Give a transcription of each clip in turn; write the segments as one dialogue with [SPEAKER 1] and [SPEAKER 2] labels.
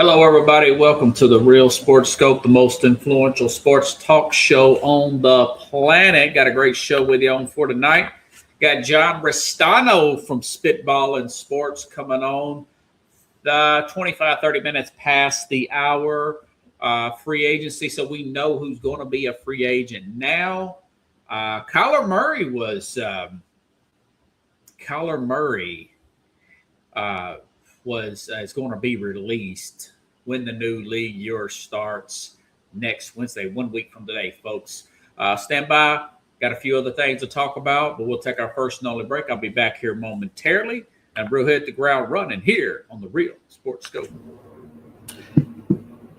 [SPEAKER 1] Hello, everybody. Welcome to the Real Sports Scope, the most influential sports talk show on the planet. Got a great show with you on for tonight. Got John Restano from Ballin Sports coming on 30 minutes past the hour. Free agency, so we know who's going to be a free agent now. Kyler Murray is going to be released when the new league year starts next Wednesday, 1 week from today, folks. Stand by. Got a few other things to talk about, but we'll take our first and only break. I'll be back here momentarily, and we'll hit the ground running here on the Real Sports Scope.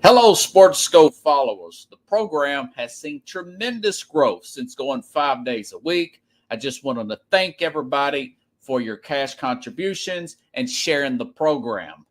[SPEAKER 1] Hello, Sports Scope followers. The program has seen tremendous growth since going 5 days a week. I just wanted to thank everybody for your cash contributions and sharing the program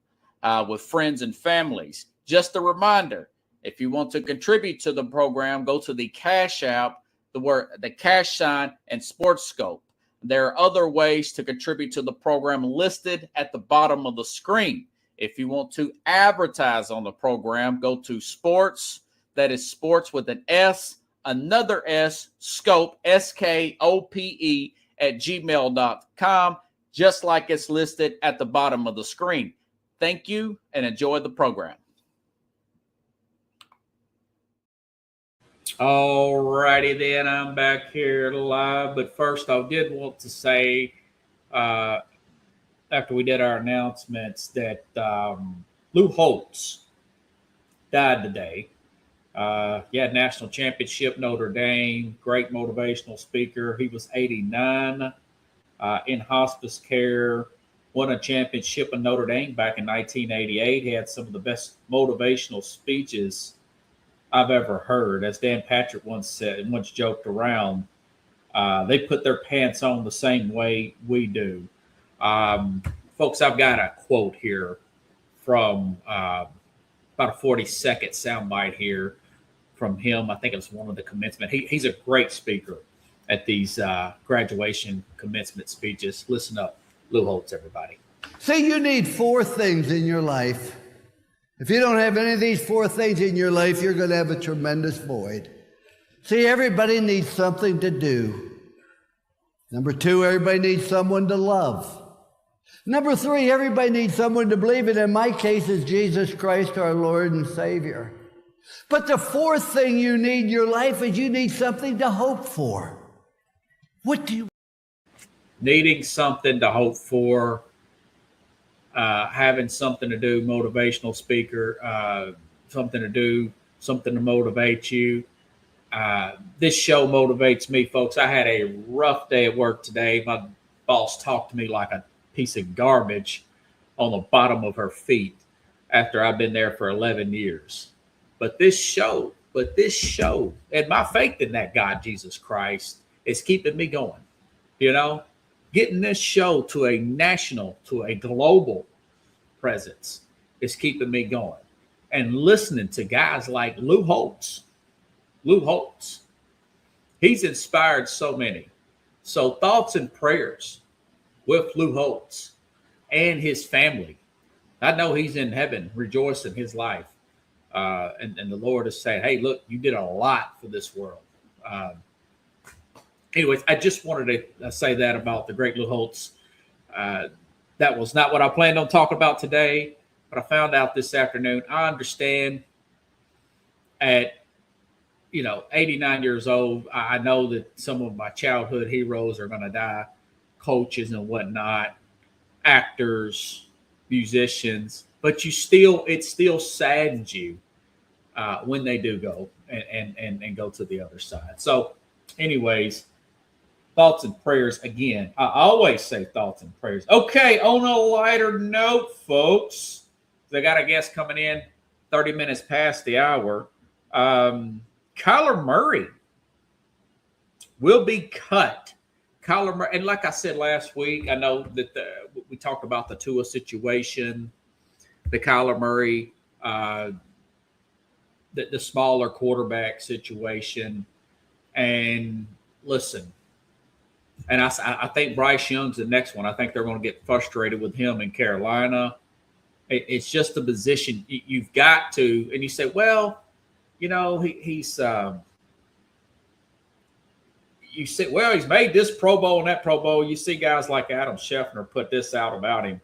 [SPEAKER 1] with friends and families. Just a reminder, if you want to contribute to the program, go to the Cash App, the cash sign, and Sports Scope. There are other ways to contribute to the program listed at the bottom of the screen. If you want to advertise on the program, go to sports, that is sports with an S, another S, scope, SKOPE, at gmail.com, just like it's listed at the bottom of the screen. Thank you and enjoy the program. All righty then, I'm back here live. But first, I did want to say, after we did our announcements, that Lou Holtz died today. National championship, Notre Dame, great motivational speaker. He was 89, in hospice care, won a championship in Notre Dame back in 1988. He had some of the best motivational speeches I've ever heard. As Dan Patrick once said and once joked around, they put their pants on the same way we do. Folks, I've got a quote here from about a 40-second soundbite here from him. I think it was one of the commencement. He's a great speaker at these graduation commencement speeches. Listen up, Lou Holtz, everybody.
[SPEAKER 2] See, you need four things in your life. If you don't have any of these four things in your life, you're going to have a tremendous void. See, everybody needs something to do. Number two, everybody needs someone to love. Number three, everybody needs someone to believe in. In my case, is Jesus Christ, our Lord and Savior. But the fourth thing you need in your life is you need something to hope for. What do you?
[SPEAKER 1] Needing something to hope for, having something to do, motivational speaker, something to do, something to motivate you. This show motivates me, folks. I had a rough day at work today. My boss talked to me like a piece of garbage on the bottom of her feet after I've been there for 11 years. But this show, and my faith in that God, Jesus Christ, is keeping me going. You know, getting this show to a national, to a global presence is keeping me going. And listening to guys like Lou Holtz, he's inspired so many. So thoughts and prayers with Lou Holtz and his family. I know he's in heaven rejoicing his life. And the Lord is saying, hey, look, you did a lot for this world. Anyways, I just wanted to say that about the great Lou Holtz. That was not what I planned on talking about today, but I found out this afternoon. I understand at 89 years old, I know that some of my childhood heroes are going to die, coaches and whatnot, actors, musicians, but it still saddens you when they do go and go to the other side. So anyways, thoughts and prayers again. I always say thoughts and prayers. Okay, on a lighter note, folks, they got a guest coming in 30 minutes past the hour. Kyler Murray will be cut. Kyler Murray, and like I said last week, I know that we talked about the Tua situation, the Kyler Murray, the smaller quarterback situation. And listen, and I think Bryce Young's the next one. I think they're going to get frustrated with him in Carolina. It's just a position you've got to, and you say, well, he's you say, well, he's made this Pro Bowl and that Pro Bowl. You see guys like Adam Scheffner put this out about him.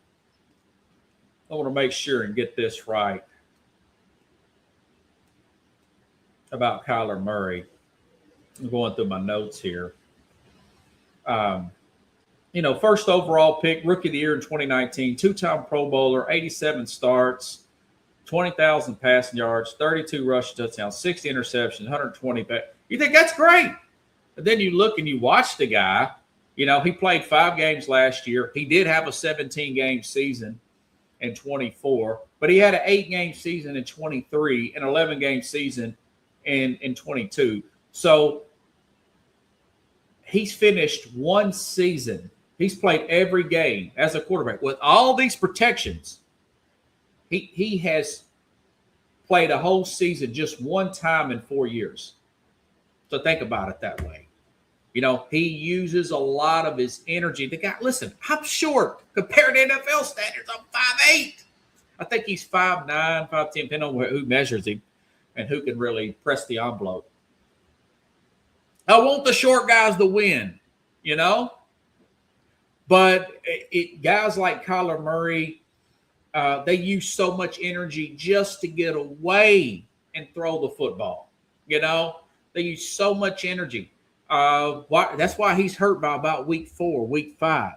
[SPEAKER 1] I want to make sure and get this right about Kyler Murray. I'm going through my notes here. First overall pick, rookie of the year in 2019, two-time Pro Bowler, 87 starts, 20,000 passing yards, 32 rushing touchdowns, 60 interceptions, 120 back. You think that's great. But then you look and you watch the guy. He played 5 games last year. He did have a 17-game season in 24, but he had an 8-game season in 23, an 11-game season in 22. So he's finished one season. He's played every game as a quarterback with all these protections. He has played a whole season just one time in 4 years. So think about it that way. He uses a lot of his energy. The guy, listen, I'm short compared to NFL standards. I'm 5'8". I think he's 5'9", 5'10", depending on who measures him and who can really press the envelope. I want the short guys to win, But guys like Kyler Murray, they use so much energy just to get away and throw the football. They use so much energy. That's why he's hurt by about week 4, week 5.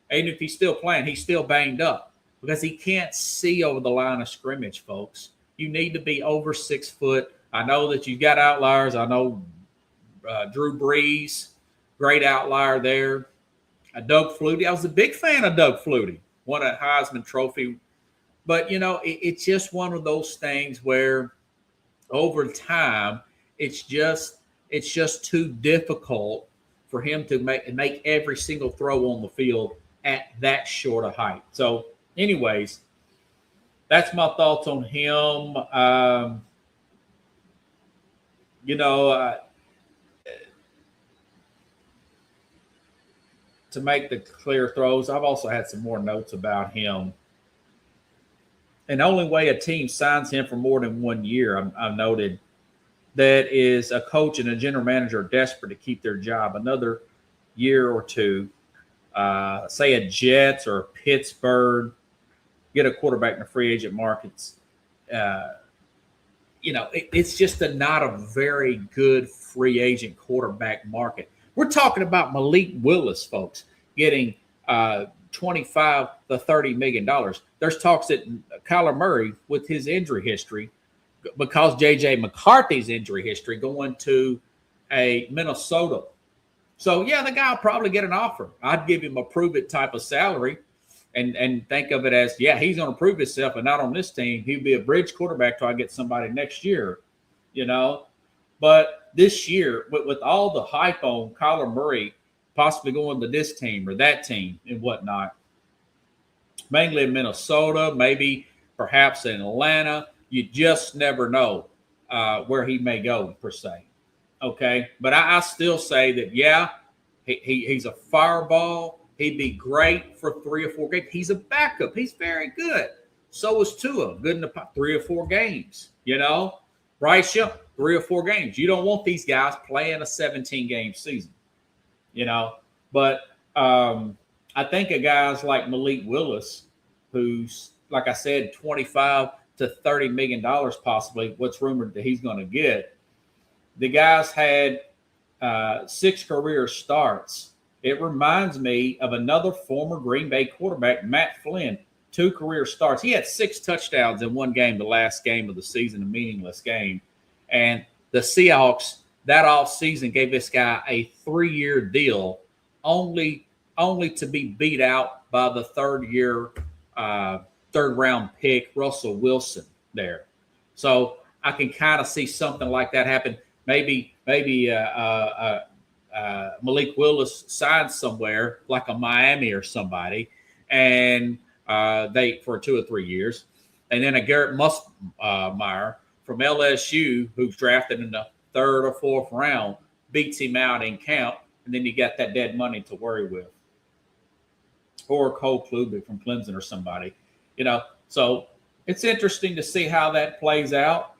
[SPEAKER 1] And if he's still playing, he's still banged up because he can't see over the line of scrimmage, folks. You need to be over 6 foot. I know that you got outliers. I know Drew Brees, great outlier there. Doug Flutie. I was a big fan of Doug Flutie, won a Heisman Trophy. But, it's just one of those things where over time, it's just too difficult for him to make every single throw on the field at that short a height. So, anyways, that's my thoughts on him. To make the clear throws, I've also had some more notes about him. And the only way a team signs him for more than 1 year, I've noted, that is a coach and a general manager are desperate to keep their job another year or two. Say a Jets or Pittsburgh, get a quarterback in the free agent markets. It's just not a very good free agent quarterback market. We're talking about Malik Willis, folks, getting $25 to $30 million. There's talks that Kyler Murray, with his injury history, because J.J. McCarthy's injury history, going to a Minnesota. So, yeah, the guy will probably get an offer. I'd give him a prove-it type of salary and think of it as, yeah, he's going to prove himself, and not on this team. He'll be a bridge quarterback till I get somebody next year, But this year, with all the hype on Kyler Murray possibly going to this team or that team and whatnot, mainly in Minnesota, maybe perhaps in Atlanta, you just never know where he may go, per se. Okay? But I still say that, yeah, he's a fireball. He'd be great for 3 or 4 games. He's a backup. He's very good. So is Tua, good in the 3 or 4 games, Bryce Young, 3 or 4 games. You don't want these guys playing a 17-game season, But I think of guys like Malik Willis, who's, like I said, $25 to $30 million possibly, what's rumored that he's going to get. The guy's had 6 career starts. It reminds me of another former Green Bay quarterback, Matt Flynn, 2 career starts. He had 6 touchdowns in one game, the last game of the season, a meaningless game. And the Seahawks that offseason gave this guy a 3-year deal, only to be beat out by the third-round pick, Russell Wilson there. So I can kind of see something like that happen. Maybe Malik Willis signs somewhere like a Miami or somebody, and they for 2 or 3 years, and then a Garrett Musmeyer from LSU, who's drafted in the 3rd or 4th round, beats him out in camp, and then you got that dead money to worry with. Or Cole Kluber from Clemson or somebody, So it's interesting to see how that plays out.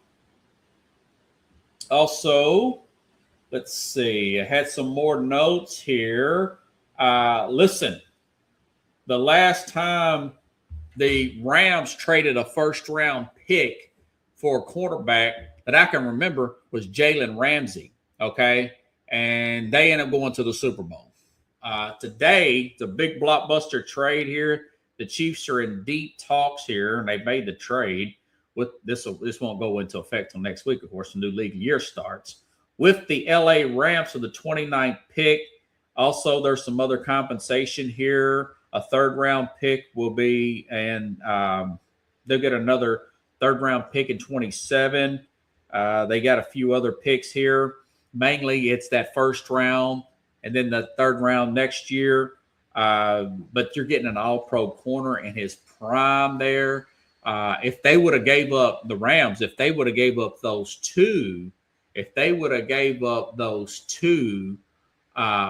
[SPEAKER 1] Also, let's see. I had some more notes here. Listen, the last time the Rams traded a first-round pick for a quarterback that I can remember was Jalen Ramsey, okay? And they ended up going to the Super Bowl. Today, the big blockbuster trade here. The Chiefs are in deep talks here, and they made the trade. With this won't go into effect until next week, of course. The new league year starts with the LA Rams for the 29th pick. Also, there's some other compensation here. A third-round pick will be, and they'll get another third-round pick in 27. They got a few other picks here. Mainly, it's that first round and then the third round next year. But you're getting an all-pro corner in his prime there. If they would have gave up the Rams, if they would have gave up those two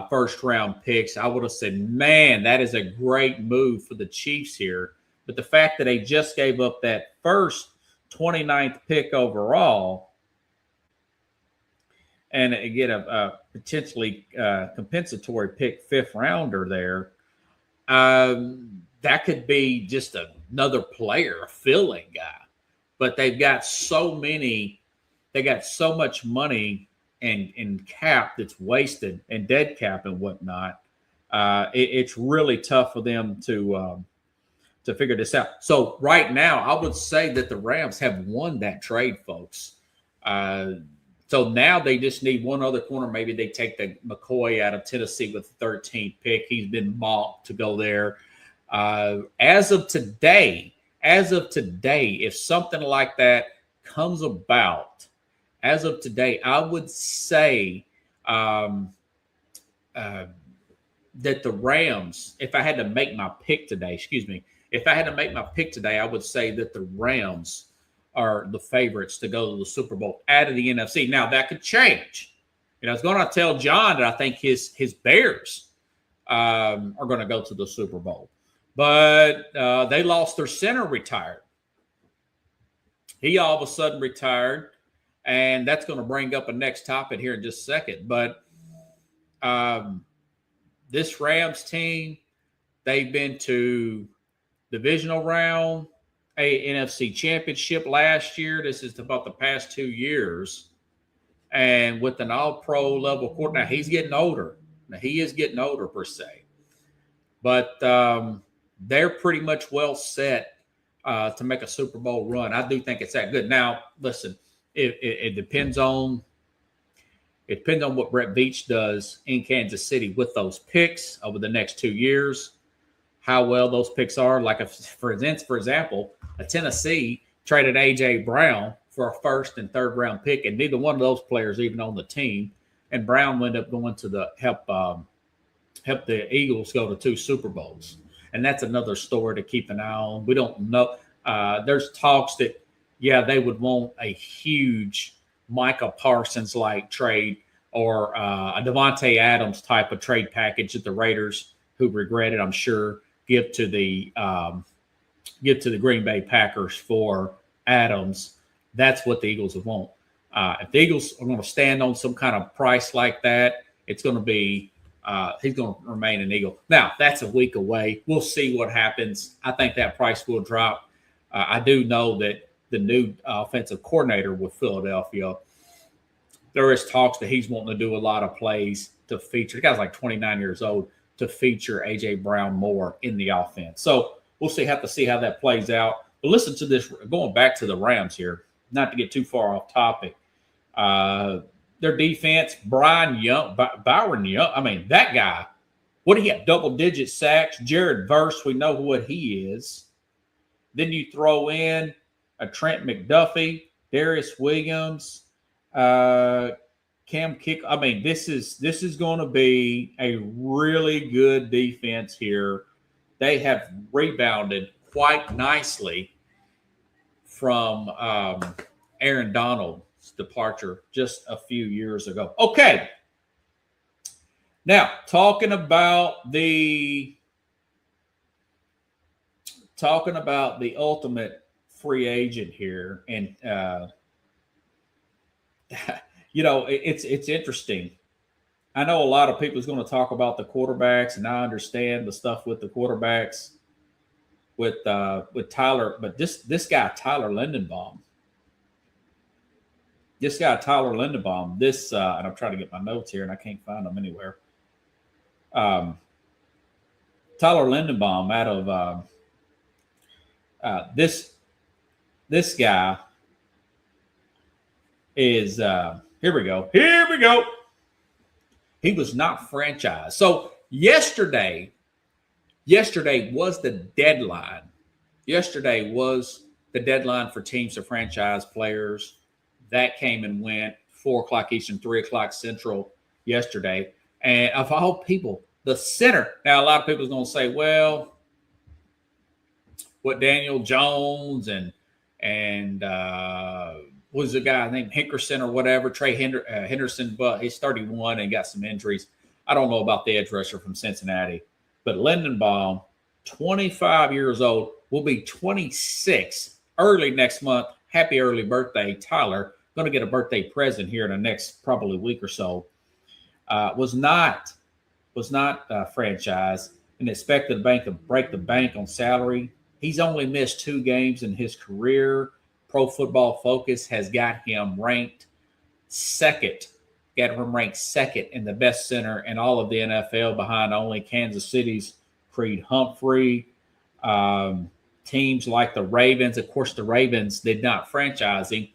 [SPEAKER 1] first-round picks, I would have said, man, that is a great move for the Chiefs here. But the fact that they just gave up that first 29th pick overall and get a potentially compensatory pick fifth rounder there, that could be just another player, a filling guy. But they've got so much money and cap that's wasted and dead cap and whatnot. It's really tough for them to figure this out. So right now, I would say that the Rams have won that trade, folks. So now they just need one other corner. Maybe they take the McCoy out of Tennessee with the 13th pick. He's been mocked to go there. As of today, if something like that comes about, as of today, I would say that the Rams, if I had to make my pick today, I would say that the Rams are the favorites to go to the Super Bowl out of the NFC. Now, that could change. I was going to tell John that I think his Bears are going to go to the Super Bowl. But they lost their center, retired. He all of a sudden retired. And that's going to bring up a next topic here in just a second. But this Rams team, they've been to divisional round, a NFC championship last year. This is about the past 2 years. And with an all-pro level quarterback, now he's getting older. Now he is getting older per se. But they're pretty much well set to make a Super Bowl run. I do think it's that good. Now, listen, it depends on what Brett Veach does in Kansas City with those picks over the next 2 years. How well those picks are. Like, for example, a Tennessee traded A.J. Brown for a first and third round pick, and neither one of those players even on the team. And Brown wound up going to help the Eagles go to 2 Super Bowls. And that's another story to keep an eye on. We don't know. There's talks that, they would want a huge Micah Parsons-like trade or a Devontae Adams type of trade package that the Raiders, who regret it, I'm sure, give to the Green Bay Packers for Adams. That's what the Eagles would want. If the Eagles are going to stand on some kind of price like that, it's going to be he's going to remain an Eagle. Now, that's a week away. We'll see what happens. I think that price will drop. I do know that the new offensive coordinator with Philadelphia, there is talks that he's wanting to do a lot of plays to feature. The guy's like 29 years old, to feature A.J. Brown more in the offense. So we'll have to see how that plays out. But listen to this, going back to the Rams here, not to get too far off topic. Their defense, Byron Young, I mean, that guy, what do you have? Double-digit sacks. Jared Verse, we know what he is. Then you throw in a Trent McDuffie, Darius Williams, Cam Kick. I mean, this is going to be a really good defense here. They have rebounded quite nicely from Aaron Donald's departure just a few years ago. Okay. Now, talking about the talking about the ultimate free agent here, and it's interesting. I know a lot of people is going to talk about the quarterbacks, and I understand the stuff with the quarterbacks with Tyler, but this guy Tyler Lindenbaum, and I'm trying to get my notes here, and I can't find them anywhere. Tyler Lindenbaum out of this guy is here we go. He was not franchised. So yesterday was the deadline. Yesterday was the deadline for teams to franchise players. That came and went 4:00 Eastern, 3:00 Central yesterday. And of all people, the center. Now, a lot of people are going to say, well, what Daniel Jones and what was the guy named Hinkerson or whatever, Trey Henderson, but he's 31 and got some injuries. I don't know about the edge rusher from Cincinnati. But Lindenbaum, 25 years old, will be 26 early next month. Happy early birthday, Tyler. Going to get a birthday present here in the next probably week or so. Was not franchised and expected the bank to break the bank on salary. He's only missed 2 games in his career. Pro Football Focus has got him ranked second. Got him ranked second in the best center in all of the NFL, behind only Kansas City's Creed Humphrey. Teams like the Ravens, of course, the Ravens did not franchise him,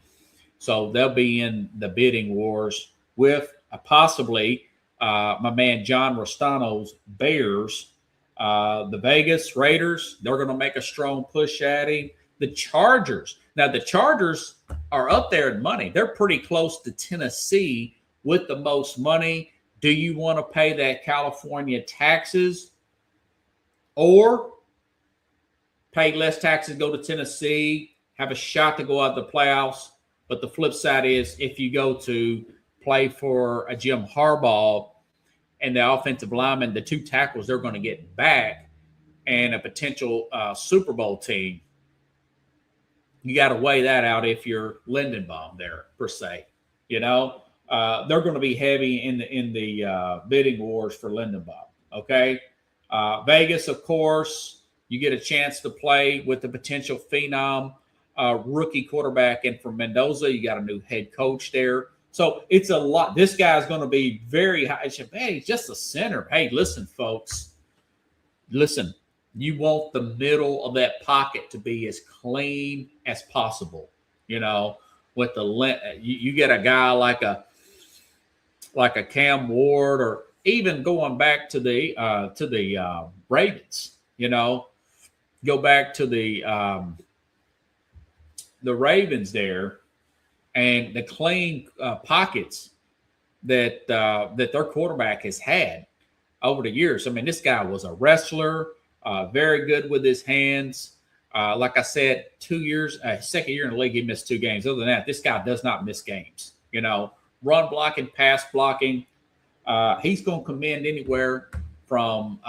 [SPEAKER 1] so they'll be in the bidding wars with possibly my man John Rostano's Bears. The Vegas Raiders, they're going to make a strong push at him. The Chargers. Now, the Chargers are up there in money. They're pretty close to Tennessee with the most money. Do you want to pay that California taxes or pay less taxes, go to Tennessee, have a shot to go out the playoffs? But the flip side is if you go to play for a Jim Harbaugh and the offensive lineman, the 2 tackles they're going to get back, and a potential Super Bowl team, you got to weigh that out if you're Lindenbaum there, per se. They're going to be heavy in the bidding wars for Lindenbaum. Okay, Vegas, of course, you get a chance to play with the potential phenom rookie quarterback, and from Mendoza, you got a new head coach there. So it's a lot. This guy's going to be very high. Hey, he's just a center. Hey, listen, folks. Listen, you want the middle of that pocket to be as clean as possible. With you get a guy like a Cam Ward, or even going back to the Ravens. Go back to the Ravens there, and the clean pockets that their quarterback has had over the years. I mean, this guy was a wrestler, very good with his hands. Like I said, 2 years, second year in the league, he missed 2 games. Other than that, this guy does not miss games. Run blocking, pass blocking. He's going to command anywhere from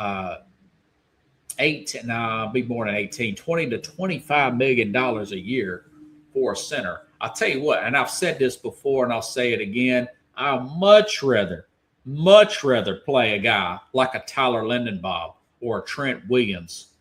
[SPEAKER 1] be more than 18, $20 to $25 million a year for a center. I'll tell you what, and I've said this before and I'll say it again, I'd much rather play a guy like a Tyler Lindenbaum or a Trent Williams,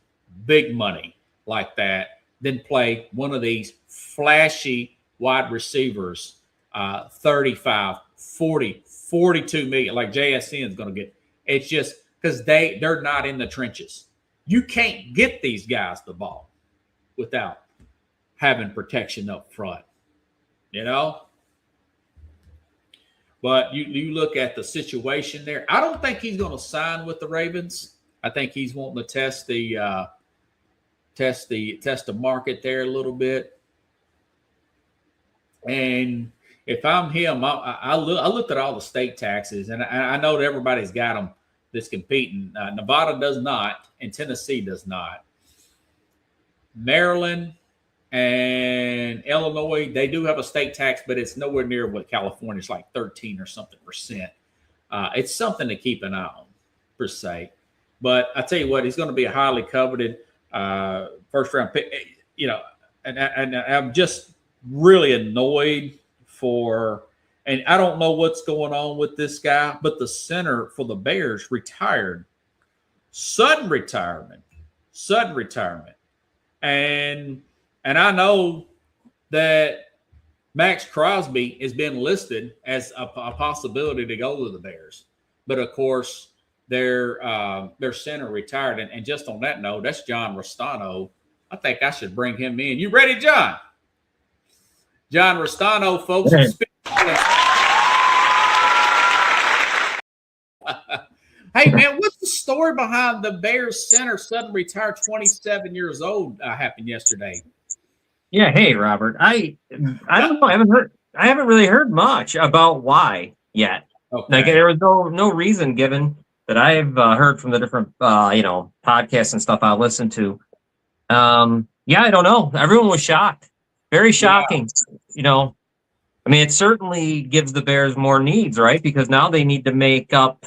[SPEAKER 1] big money like that, than play one of these flashy wide receivers, 35, 40, 42 million, like JSN is going to get. It's just because they're not in the trenches. You can't get these guys the ball without having protection up front, But you look at the situation there. I don't think he's going to sign with the Ravens. I think he's wanting to test the market there a little bit. And if I'm him, I looked at all the state taxes, and I know that everybody's got them that's competing. Nevada does not, and Tennessee does not. Maryland and Illinois, they do have a state tax, but it's nowhere near what California's like 13 or something %. It's something to keep an eye on, per se. But I tell you what, he's going to be a highly coveted first round pick. And I'm just really annoyed and I don't know what's going on with this guy, but the center for the Bears retired. Sudden retirement. And I know that Max Crosby has been listed as a possibility to go to the Bears. But of course, their center retired. And just on that note, that's John Restano. I think I should bring him in. You ready, John? John Restano, folks. Hey, man, what's the story behind the Bears center suddenly retired, 27 years old, happened yesterday?
[SPEAKER 3] Yeah, hey, Robert. I don't know. I haven't really heard much about why yet.
[SPEAKER 1] Okay.
[SPEAKER 3] Like there was no reason given that I've heard from the different podcasts and stuff I listened to. Yeah, I don't know. Everyone was shocked. Very shocking. Yeah. I mean, it certainly gives the Bears more needs, right? Because now they need to make up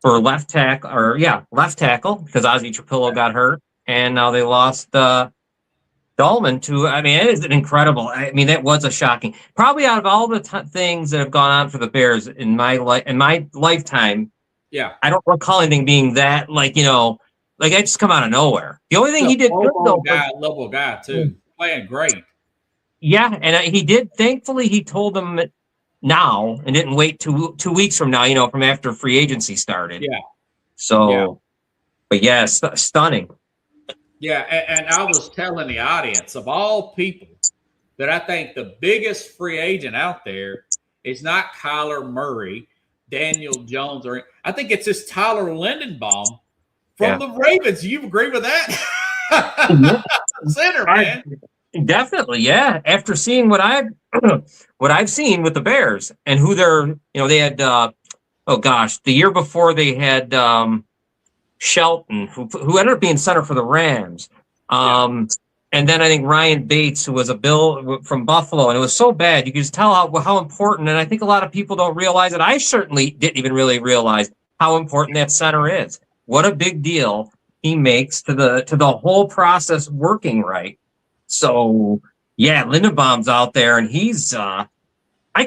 [SPEAKER 3] for left tackle because Ozzie Trapillo got hurt, and now they lost Dahlman to. I mean, it is incredible. I mean, that was a shocking. Probably out of all the things that have gone on for the Bears in my lifetime,
[SPEAKER 1] yeah,
[SPEAKER 3] I don't recall anything being that like I just come out of nowhere. The only thing he did good though,
[SPEAKER 1] level guy too, playing great.
[SPEAKER 3] Yeah, and he did. Thankfully, he told them now and didn't wait 2 weeks from now. From after free agency started.
[SPEAKER 1] Yeah.
[SPEAKER 3] So,
[SPEAKER 1] yeah.
[SPEAKER 3] But yeah, stunning.
[SPEAKER 1] Yeah, and I was telling the audience of all people that I think the biggest free agent out there is not Kyler Murray, Daniel Jones, or I think it's this Tyler Lindenbaum from the Ravens. You agree with that? Center, man.
[SPEAKER 3] Definitely, yeah. After seeing what I've seen with the Bears and who they're, they had, the year before they had Shelton, who ended up being center for the Rams, and then I think Ryan Bates, who was a Bill from Buffalo, and it was so bad. You could just tell how important, and I think a lot of people don't realize it. I certainly didn't even really realize how important that center is. What a big deal he makes to the whole process working right. So yeah, Lindenbaum's out there, and he's. I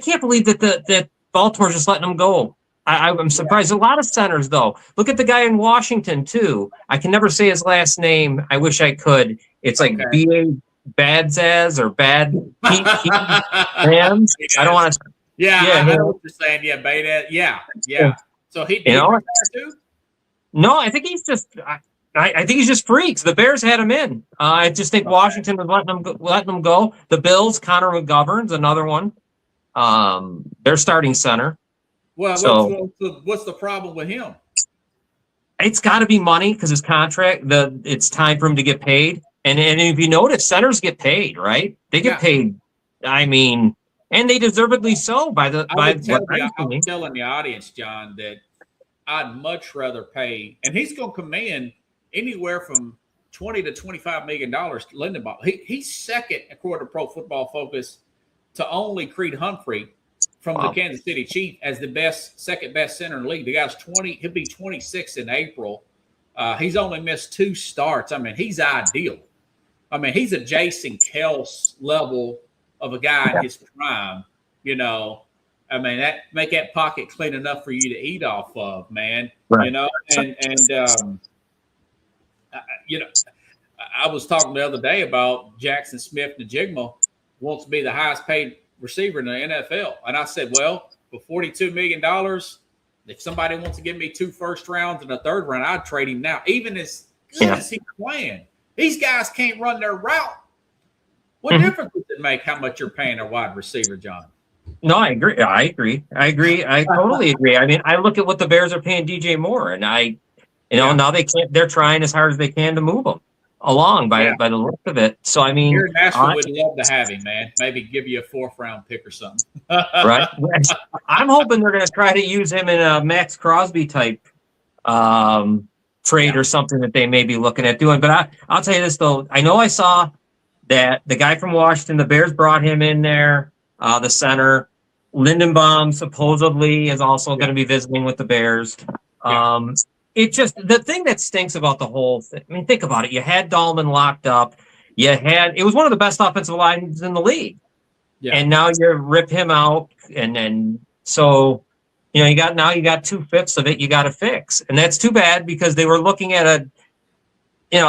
[SPEAKER 3] can't believe that Baltimore's just letting him go. I'm surprised. A lot of centers, though. Look at the guy in Washington too. I can never say his last name. I wish I could. It's like B.A. Badzaz or Bad Rams. I don't want to.
[SPEAKER 1] Yeah, I know what you're saying. Yeah, Beta. Yeah. So he did too.
[SPEAKER 3] No, I think he's just. I think he's just freaks. The Bears had him in. I just think Washington was letting them go. The Bills, Connor McGovern's another one. Their starting center.
[SPEAKER 1] Well, what's the problem with him?
[SPEAKER 3] It's got to be money because his contract. It's time for him to get paid. And if you notice, centers get paid, right? They get paid. I mean, and they deservedly so I'm
[SPEAKER 1] telling the audience, John, that I'd much rather pay, and he's going to command anywhere from $20 to $25 million. Lindenbaum, he's second according to Pro Football Focus to only Creed Humphrey from the Kansas City Chiefs as the second best center in the league. The guy's 20. He'll be 26 in April. He's only missed 2 starts. I mean, he's ideal. I mean, he's a Jason Kels level of a guy in his prime. I mean, make that pocket clean enough for you to eat off of, man.
[SPEAKER 3] Right.
[SPEAKER 1] I was talking the other day about Jackson Smith-Njigba wants to be the highest paid receiver in the NFL. And I said, well, for $42 million, if somebody wants to give me 2 first rounds and a third round, I'd trade him now. Even as good as he's playing. These guys can't run their route. What difference does it make how much you're paying a wide receiver, John?
[SPEAKER 3] No, I agree. I totally agree. I mean, I look at what the Bears are paying DJ Moore, and now they can't. They're trying as hard as they can to move him along by the look of it. So I mean,
[SPEAKER 1] here in Nashville would love to have him, man. Maybe give you a 4th round pick or something.
[SPEAKER 3] Right. I'm hoping they're going to try to use him in a Max Crosby type trade or something that they may be looking at doing. But I'll tell you this though. I know I saw that the guy from Washington, the Bears brought him in there. The center, Lindenbaum, supposedly is also going to be visiting with the Bears. it just, the thing that stinks about the whole thing, I mean, think about it. You had Dahlman locked up. It was one of the best offensive lines in the league.
[SPEAKER 1] Yeah.
[SPEAKER 3] And now you rip him out. And then, so, you know, you got 2/5 of it you got to fix. And that's too bad because they were looking at a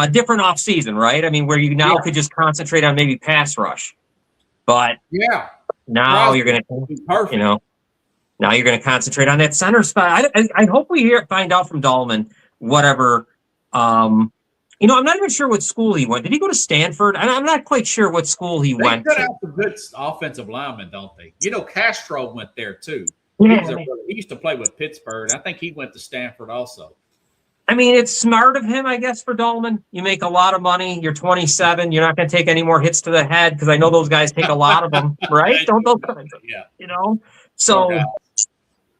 [SPEAKER 3] different offseason, right? I mean, where you now could just concentrate on maybe pass rush. But now you're going to, now you're going to concentrate on that center spot. I hope we find out from Dahlman, whatever. I'm not even sure what school he went. Did he go to Stanford? I'm not quite sure what school he went to.
[SPEAKER 1] They cut out the good offensive linemen, don't they? Castro went there too.
[SPEAKER 3] Yeah.
[SPEAKER 1] He used to play with Pittsburgh. I think he went to Stanford also.
[SPEAKER 3] I mean, it's smart of him, I guess, for Dahlman. You make a lot of money. You're 27. You're not going to take any more hits to the head because I know those guys take a lot of them, right? Don't those guys?
[SPEAKER 1] Yeah.
[SPEAKER 3] So,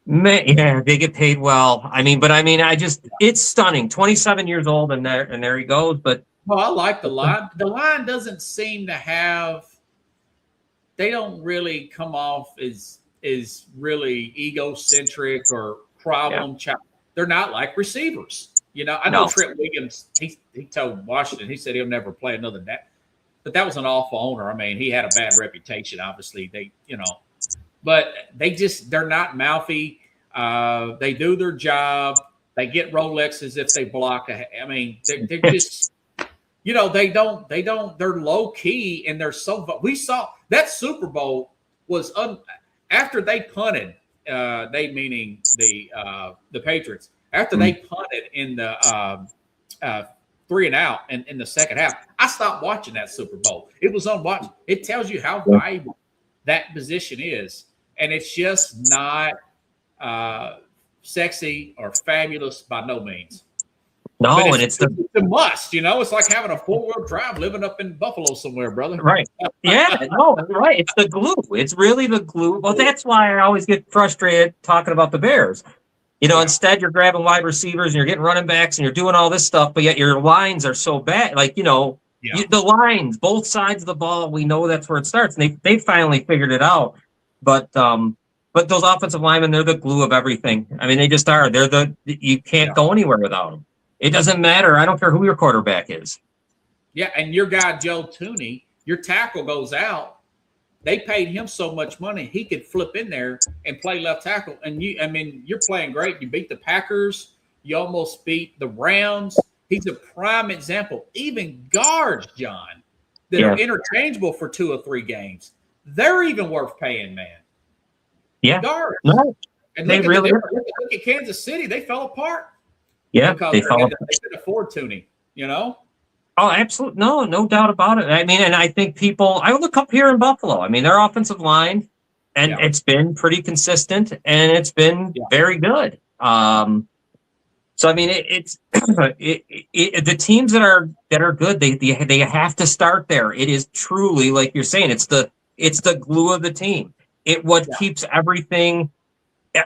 [SPEAKER 3] they get paid well. It's stunning. 27 years old, and there he goes. But
[SPEAKER 1] I like the line. The line doesn't seem to have. They don't really come off as really egocentric or problem child. They're not like receivers. I know Trent Williams, he told Washington, he said he'll never play another day. But that was an awful owner. I mean, he had a bad reputation, obviously. But they're not mouthy. They do their job. They get Rolexes if they block. They're just, they're low key and they're so, we saw that Super Bowl was after they punted, they meaning the Patriots, after they punted in the 3-and-out in the second half, I stopped watching that Super Bowl. It was unwatchable. It tells you how valuable that position is, and it's just not sexy or fabulous by no means.
[SPEAKER 3] No, and it's
[SPEAKER 1] a must. It's like having a 4-wheel drive living up in Buffalo somewhere, brother.
[SPEAKER 3] Right. Yeah. No, right. It's the glue. It's really the glue. Well, that's why I always get frustrated talking about the Bears. Instead you're grabbing wide receivers and you're getting running backs and you're doing all this stuff, but yet your lines are so bad. The lines, both sides of the ball, we know that's where it starts. And they finally figured it out. But those offensive linemen, they're the glue of everything. I mean, they just are. You can't go anywhere without them. It doesn't matter. I don't care who your quarterback is. Yeah,
[SPEAKER 1] and your guy, Joe Tooney, your tackle goes out. They paid him so much money, he could flip in there and play left tackle. And you're playing great. You beat the Packers. You almost beat the Rams. He's a prime example. Even guards, John, that are interchangeable for 2 or 3 games, they're even worth paying, man.
[SPEAKER 3] Yeah.
[SPEAKER 1] Guards.
[SPEAKER 3] No,
[SPEAKER 1] and look at Kansas City. They fell apart.
[SPEAKER 3] Yeah,
[SPEAKER 1] they couldn't afford Tooney, Oh,
[SPEAKER 3] absolutely. No doubt about it. I mean, and I think I look up here in Buffalo. I mean, their offensive line, and it's been pretty consistent, and it's been very good. So I mean, it's the teams that are good. They have to start there. It is truly, like you're saying, it's the glue of the team. Keeps everything.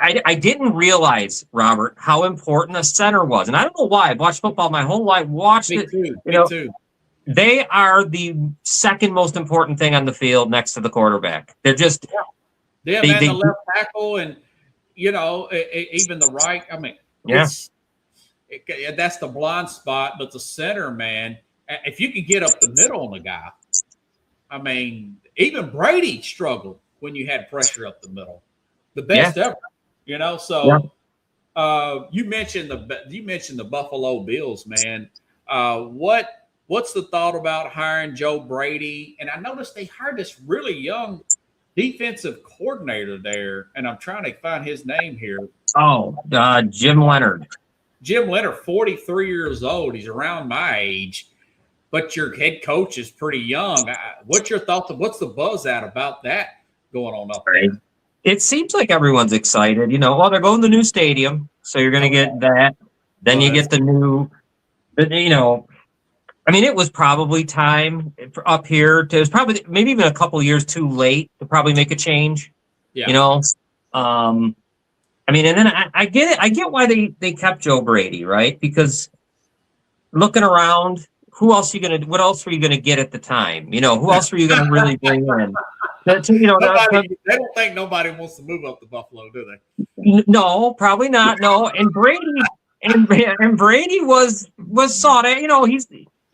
[SPEAKER 3] I didn't realize, Robert, how important a center was. And I don't know why. I've watched football my whole life,
[SPEAKER 1] Me too.
[SPEAKER 3] They are the second most important thing on the field next to the quarterback. They're just...
[SPEAKER 1] the left tackle and, even the right. I mean, that's the blind spot. But the center, man, if you could get up the middle on the guy, I mean, even Brady struggled when you had pressure up the middle. The best ever. So you mentioned the Buffalo Bills, man. What's the thought about hiring Joe Brady? And I noticed they hired this really young defensive coordinator there, and I'm trying to find his name here.
[SPEAKER 3] Oh, Jim Leonard.
[SPEAKER 1] Jim Leonard, 43 years old. He's around my age, but your head coach is pretty young. What's your thoughts? What's the buzz about that going on up there?
[SPEAKER 3] It seems like everyone's excited. They're going to the new stadium, so you're going to get that. Then you get the new, it was probably time up here. It was probably maybe even a couple of years too late to probably make a change. Yeah. And then I get it. I get why they kept Joe Brady, right? Because looking around, what else were you going to get at the time? Who else were you going to really bring in? They
[SPEAKER 1] don't think nobody wants to move up to Buffalo, do they?
[SPEAKER 3] No, probably not. No, and and Brady was sought at. You know,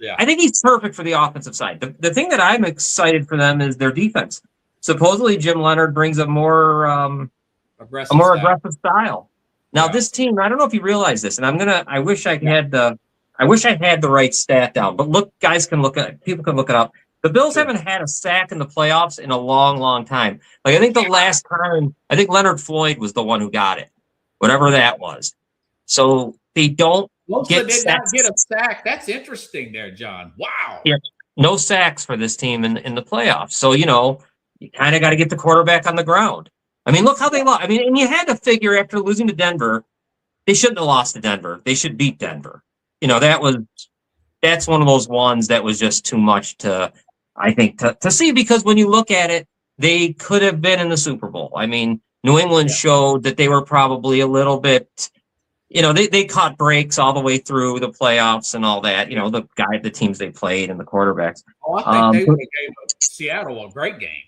[SPEAKER 1] Yeah.
[SPEAKER 3] I think he's perfect for the offensive side. The thing that I'm excited for them is their defense. Supposedly, Jim Leonard brings a more aggressive style. Now, this team, I don't know if you realize this, and I wish I had the right stat down. But people can look it up. The Bills haven't had a sack in the playoffs in a long, long time. Like, I think the last time, Leonard Floyd was the one who got it, whatever that was. So they don't
[SPEAKER 1] Mostly did not get a sack. That's interesting there, John. Wow.
[SPEAKER 3] Yeah, no sacks for this team in the playoffs. So, you know, you kind of got to get the quarterback on the ground. I mean, look how they lost. I mean, and you had to figure after losing to Denver, they shouldn't have lost to Denver. They should beat Denver. You know, that's one of those ones that was just too much to see, because when you look at it, they could have been in the Super Bowl. I mean, New England showed that they were probably a little bit, you know, they caught breaks all the way through the playoffs and all that, you know, the teams they played and the quarterbers.
[SPEAKER 1] Oh, I think they would have gave Seattle a great game.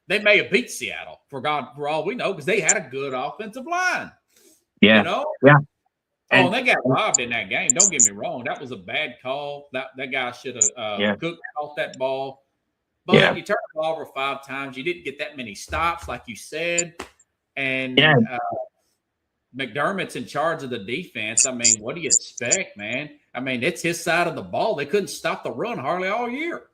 [SPEAKER 1] They may have beat Seattle for all we know, because they had a good offensive line.
[SPEAKER 3] Yeah.
[SPEAKER 1] You know?
[SPEAKER 3] Yeah.
[SPEAKER 1] And they got robbed in that game. Don't get me wrong. That was a bad call. That guy should have cooked off that ball. But you turned the ball over 5 times. You didn't get that many stops, like you said. And McDermott's in charge of the defense. I mean, what do you expect, man? I mean, it's his side of the ball. They couldn't stop the run hardly all year.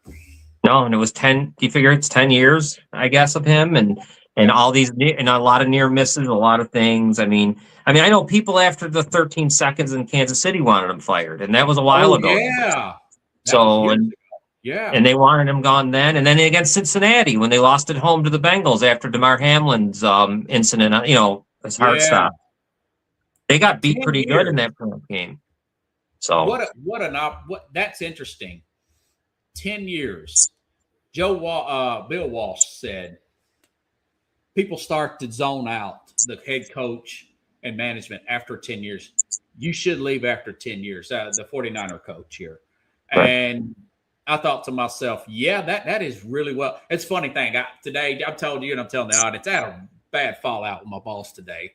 [SPEAKER 3] No, and it was 10. You figure it's 10 years, I guess, of him and all these and a lot of near misses, a lot of things. I mean, I know people after the 13 seconds in Kansas City wanted him fired, and that was a while ago.
[SPEAKER 1] Yeah.
[SPEAKER 3] So and they wanted him gone then, and then against Cincinnati when they lost at home to the Bengals after DeMar Hamlin's incident, you know, his heart stopped. They got beat pretty good in that game. So
[SPEAKER 1] that's interesting. 10 years. Bill Walsh said people start to zone out, the head coach and management, after 10 years. You should leave after 10 years, the 49er coach here.
[SPEAKER 3] Right.
[SPEAKER 1] And I thought to myself, that is really well. It's a funny thing. Today, I've told you and I'm telling the audience, I had a bad fallout with my boss today.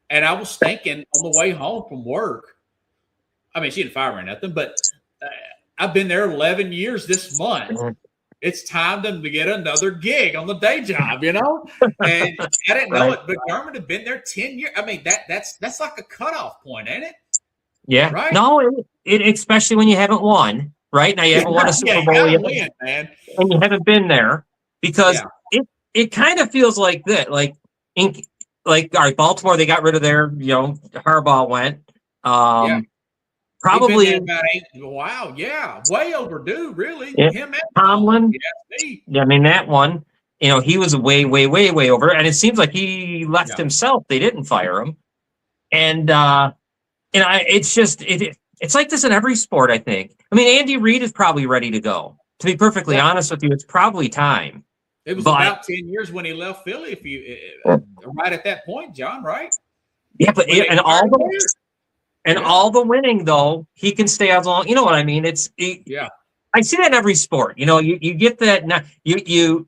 [SPEAKER 1] And I was thinking on the way home from work, I mean, she didn't fire me or nothing, but I've been there 11 years this month. It's time to get another gig on the day job, you know? And I didn't know it, but McDermott had been there 10 years. I mean, that's like a cutoff point, ain't it?
[SPEAKER 3] Yeah.
[SPEAKER 1] Right?
[SPEAKER 3] No, it especially when you haven't won, right? Now you haven't won a Super Bowl yet,
[SPEAKER 1] man.
[SPEAKER 3] And you haven't been there, because it kind of feels like that. Like, all right, Baltimore, they got rid of their, you know, Harbaugh went. Probably
[SPEAKER 1] about 8. Wow, way overdue, really.
[SPEAKER 3] Yeah.
[SPEAKER 1] Him and
[SPEAKER 3] Tomlin.
[SPEAKER 1] Yeah,
[SPEAKER 3] I mean, that one, you know, he was way, way, way, way over, and it seems like he left himself. They didn't fire him, and it's just it's like this in every sport, I think. I mean, Andy Reid is probably ready to go. To be perfectly honest with you, it's probably time.
[SPEAKER 1] It was about 10 years when he left Philly. If you right at that point, John, right?
[SPEAKER 3] Yeah, but all the winning, though, he can stay as long. You know what I mean? I see that in every sport. You know, you get that. Now, you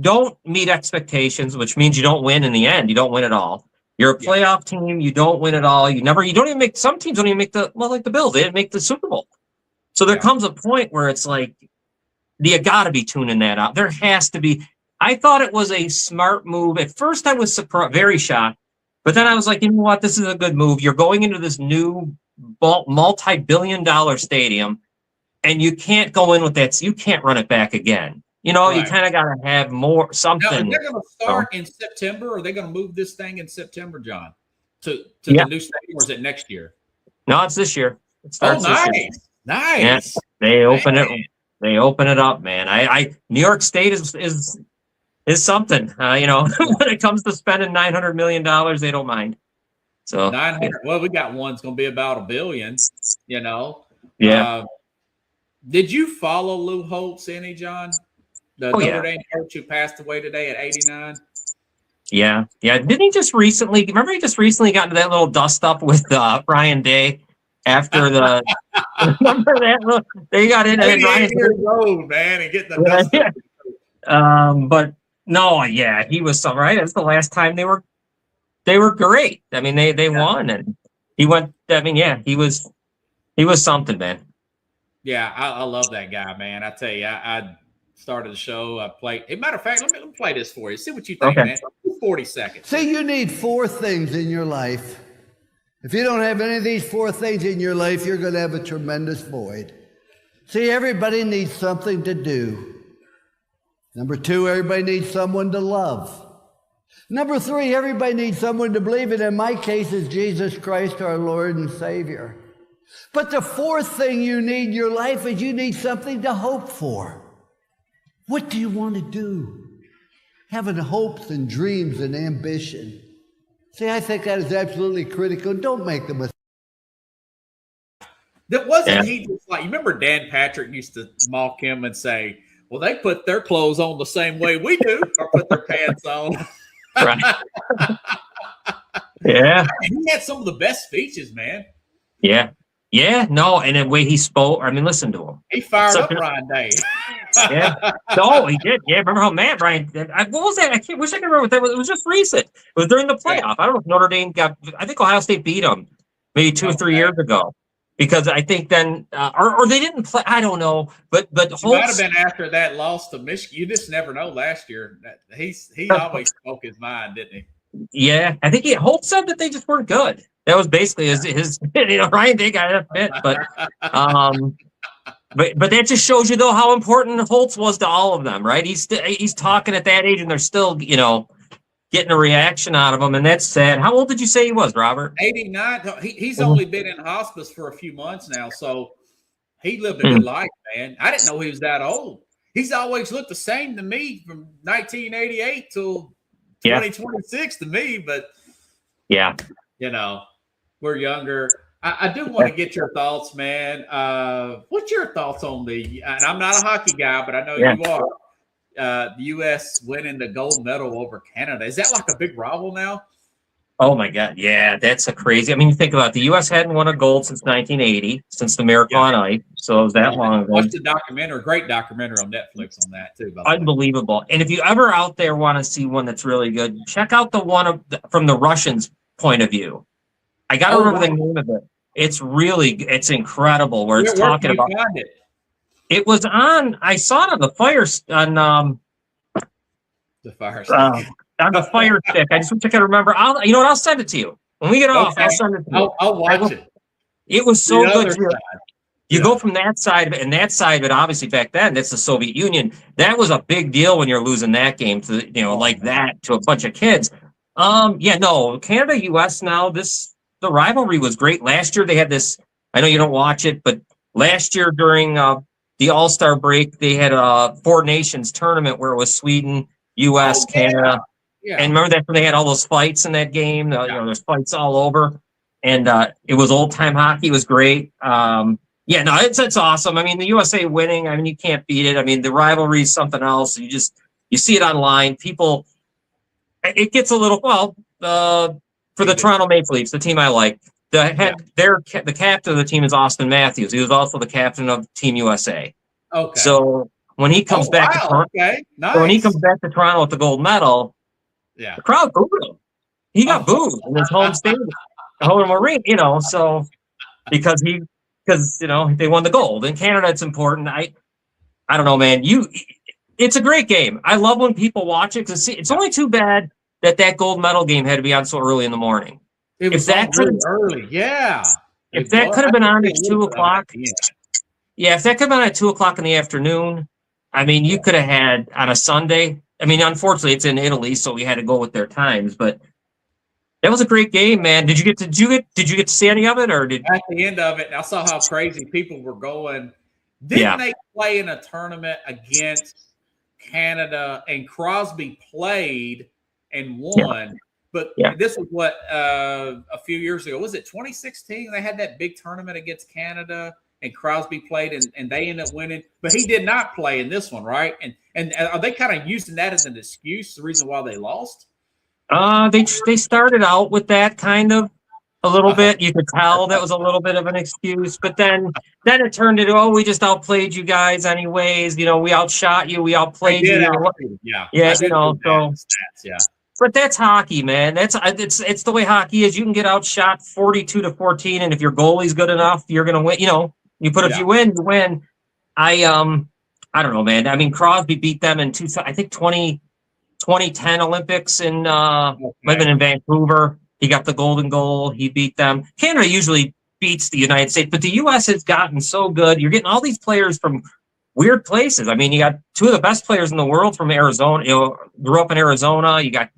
[SPEAKER 3] don't meet expectations, which means you don't win in the end. You don't win at all. You're a playoff team. You don't win at all. You don't even make. Some teams don't even make like the Bills. They didn't make the Super Bowl. So there comes a point where it's like, you got to be tuning that out. There has to be. I thought it was a smart move. At first, I was surprised, very shocked. But then I was like, you know what? This is a good move. You're going into this new multi-billion-dollar stadium, and you can't go in with that. So you can't run it back again. You know, you kind of got to have something.
[SPEAKER 1] Now, they're going to start in September, or are they going to move this thing in September, John, to the new stadium, or is it next year?
[SPEAKER 3] No, it's this year. It starts this year.
[SPEAKER 1] Nice.
[SPEAKER 3] Yeah, they open it. They open it up, man. New York State is something, you know, when it comes to spending $900 million, they don't mind. So
[SPEAKER 1] 900. Well, we got one's going to be about $1 billion, you know?
[SPEAKER 3] Yeah.
[SPEAKER 1] Did you follow Lou Holtz any, John? The Notre Dame coach who passed away today at 89?
[SPEAKER 3] Yeah. Didn't he just recently, remember he just recently got into that little dust up with Brian Day after the, remember that? They got in and Brian
[SPEAKER 1] old, man, and getting the dust up.
[SPEAKER 3] But no, he was so right. That's the last time they were great. I mean, they won, and He went. I mean, yeah, he was something, man.
[SPEAKER 1] Yeah, I love that guy, man. I tell you, I started the show. I played. As a matter of fact, let me play this for you. See what you think,
[SPEAKER 3] Okay.
[SPEAKER 1] man. 40 seconds.
[SPEAKER 2] See, you need four things in your life. If you don't have any of these four things in your life, you're going to have a tremendous void. See, everybody needs something to do. Number two, everybody needs someone to love. Number three, everybody needs someone to believe in. In my case, is Jesus Christ, our Lord and Savior. But the fourth thing you need in your life is you need something to hope for. What do you want to do? Having hopes and dreams and ambition. See, I think that is absolutely critical. Don't make the mistake.
[SPEAKER 1] That wasn't he just like, you remember Dan Patrick used to mock him and say, well, they put their clothes on the same way we do, or put their pants on.
[SPEAKER 3] Right. Yeah.
[SPEAKER 1] He had some of the best speeches, man.
[SPEAKER 3] Yeah. Yeah. No, and the way he spoke, I mean, listen to him.
[SPEAKER 1] He fired up Ryan Day.
[SPEAKER 3] Yeah. No, he did. Yeah. Remember how Matt Ryan did? What was that? I wish I could remember what that was. It was just recent. It was during the playoff. I don't know if Notre Dame I think Ohio State beat them maybe 2 or 3 years ago. Because I think then, or they didn't play. I don't know, but Holtz
[SPEAKER 1] might have been after that loss to Michigan. You just never know. Last year, he always spoke his mind, didn't he?
[SPEAKER 3] Yeah, I think Holtz said that they just weren't good. That was basically his Ryan Day got a bit, but that just shows you though how important Holtz was to all of them, right? He's talking at that age, and they're still getting a reaction out of him, and that's sad. How old did you say he was, Robert?
[SPEAKER 1] 89. He's only been in hospice for a few months now, so he lived a good life, man. I didn't know he was that old. He's always looked the same to me from 1988 till 2026 to me, but we're younger. I do want to get your thoughts, man. What's your thoughts on and I'm not a hockey guy, but I know you are. The U.S. winning the gold medal over Canada. Is that like a big rival now?
[SPEAKER 3] Oh my God, yeah, that's a crazy. I mean, you think about it, the U.S. hadn't won a gold since 1980, since the Miracle on Ice, so it was that long ago.
[SPEAKER 1] Watched a great documentary on Netflix on that too.
[SPEAKER 3] Unbelievable. And if you ever out there want to see one that's really good, check out the one from the Russians' point of view. I got to remember the name of it. It's incredible. Where it's talking about. It was on. I saw it on the Fire stick. On the Fire stick. I just wish I could remember. You know what? I'll send it to you when we get off. I'll send it to you.
[SPEAKER 1] I'll watch it.
[SPEAKER 3] It was so good. You go from that side of it, and that side of it. Obviously, back then, that's the Soviet Union. That was a big deal when you're losing that game to like that to a bunch of kids. Canada, U.S. now. The rivalry was great. Last year they had this. I know you don't watch it, but last year during the All-Star break, they had a Four Nations tournament where it was Sweden, U.S., Canada. Yeah. And remember that they had all those fights in that game? There's fights all over. And it was old-time hockey. It was great. It's awesome. I mean, the USA winning, I mean, you can't beat it. I mean, the rivalry is something else. You see it online. People, it gets a little, for the Toronto Maple Leafs, the team I like, the captain of the team is Austin Matthews. He was also the captain of Team USA. Okay. So when he comes back to Toronto, when he comes back to Toronto with the gold medal, the crowd booed him. He got booed in his home stadium, the home arena. So because they won the gold. In Canada, it's important. I don't know, man. It's a great game. I love when people watch it because it's only too bad that gold medal game had to be on so early in the morning.
[SPEAKER 1] It was really early, yeah.
[SPEAKER 3] If that could have been on at 2:00, if that could have been at 2:00 in the afternoon, I mean, you could have had on a Sunday. I mean, unfortunately, it's in Italy, so we had to go with their times. But that was a great game, man. Did you get to see any of it, or did
[SPEAKER 1] at the end of it? I saw how crazy people were going. Didn't they play in a tournament against Canada, and Crosby played and won? Yeah. But this was what a few years ago. Was it 2016? They had that big tournament against Canada, and Crosby played, and they ended up winning. But he did not play in this one, right? And are they kind of using that as an excuse, the reason why they lost?
[SPEAKER 3] They started out with that kind of a little bit. You could tell that was a little bit of an excuse, but then it turned into, we just outplayed you guys anyways. We outshot you. We outplayed you. But that's hockey, man. That's it's the way hockey is. You can get outshot 42-14, and if your goalie's good enough, you're gonna win. If you win, you win. I don't know, man. I mean, Crosby beat them in 2010 Olympics in might have been in Vancouver. He got the golden goal. He beat them. Canada usually beats the United States, but the U.S. has gotten so good. You're getting all these players from weird places. I mean, you got two of the best players in the world from Arizona. Grew up in Arizona. You got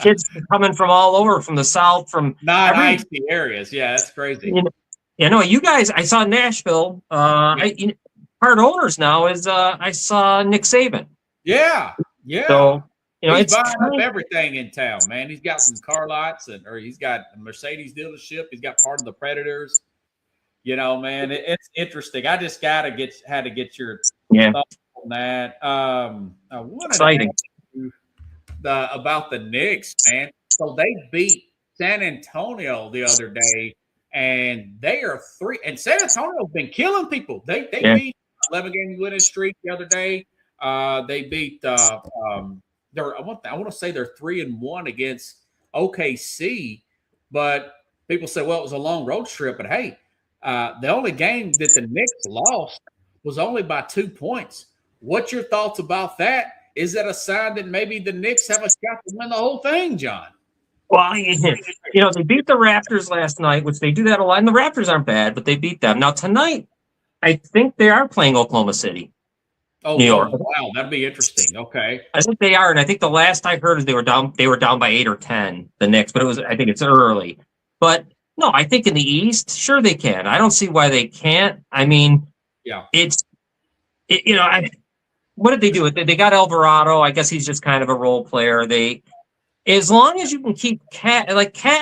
[SPEAKER 3] kids coming from all over, from the South, from
[SPEAKER 1] non-icy areas. Yeah, that's crazy.
[SPEAKER 3] You guys. I saw Nashville. Part owners now is I saw Nick Saban.
[SPEAKER 1] Yeah.
[SPEAKER 3] So
[SPEAKER 1] he's
[SPEAKER 3] it's
[SPEAKER 1] buying up everything in town, man. He's got some car lots, or he's got a Mercedes dealership. He's got part of the Predators. Man, it's interesting. I just had to get your thoughts on that. I wanted
[SPEAKER 3] exciting
[SPEAKER 1] to ask you about the Knicks, man. So they beat San Antonio the other day, and they are 3. And San Antonio's been killing people. They beat 11-game winning streak the other day. They beat I want to say they're 3-1 against OKC, but people say, well, it was a long road trip. But hey, the only game that the Knicks lost was only by 2 points. What's your thoughts about that? Is that a sign that maybe the Knicks have a shot to win the whole thing, John?
[SPEAKER 3] Well, they beat the Raptors last night, which they do that a lot. And the Raptors aren't bad, but they beat them. Now tonight, I think they are playing Oklahoma City.
[SPEAKER 1] Oh,
[SPEAKER 3] New York.
[SPEAKER 1] Wow, that'd be interesting. Okay,
[SPEAKER 3] I think they are, and I think the last I heard is they were down by 8 or 10. The Knicks, but I think it's early. But no, I think in the East, sure they can. I don't see why they can't. I mean, what did they do? They got Alvarado. I guess he's just kind of a role player. As long as you can keep Cat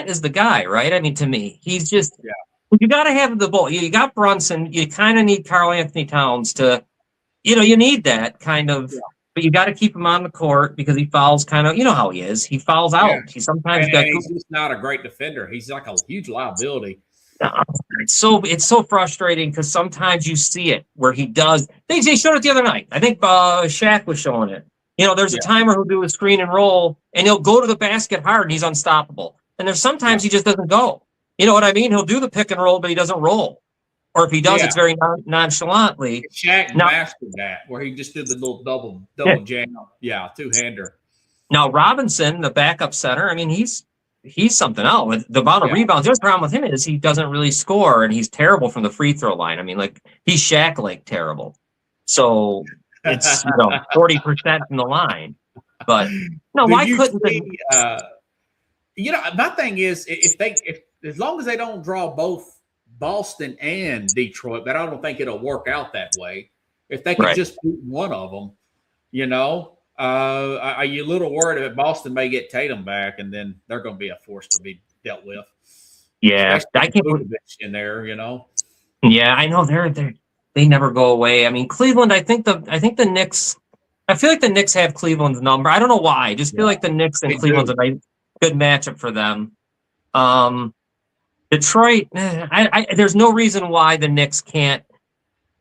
[SPEAKER 3] is the guy, right? I mean, to me, he's just you got to have the ball. You got Brunson. You kind of need Karl Anthony Towns to. You need that kind of, but you got to keep him on the court because he fouls kind of, how he is. He fouls out. He sometimes
[SPEAKER 1] he's just not a great defender. He's like a huge liability.
[SPEAKER 3] It's so frustrating because sometimes you see it where he does. They showed it the other night. I think Shaq was showing it. There's a timer who'll do a screen and roll, and he'll go to the basket hard, and he's unstoppable. And there's sometimes he just doesn't go. You know what I mean? He'll do the pick and roll, but he doesn't roll. Or if he does, it's very nonchalantly.
[SPEAKER 1] Shaq mastered that, where he just did the little double jam. Yeah, two-hander.
[SPEAKER 3] Now, Robinson, the backup center, I mean, he's something else. The amount of rebounds, the only problem with him is he doesn't really score, and he's terrible from the free throw line. I mean, he's Shaq-like terrible. So it's 40% from the line. But no, why couldn't they?
[SPEAKER 1] My thing is, if as long as they don't draw both Boston and Detroit, but I don't think it'll work out that way. If they could just beat one of them, are you a little worried that Boston may get Tatum back and then they're going to be a force to be dealt with?
[SPEAKER 3] Yeah, I can't put
[SPEAKER 1] in there.
[SPEAKER 3] Yeah, I know they never go away. I mean, Cleveland. I think the Knicks. I feel like the Knicks have Cleveland's number. I don't know why. I just feel like the Knicks and Cleveland's a good matchup for them. Detroit, there's no reason why the Knicks can't,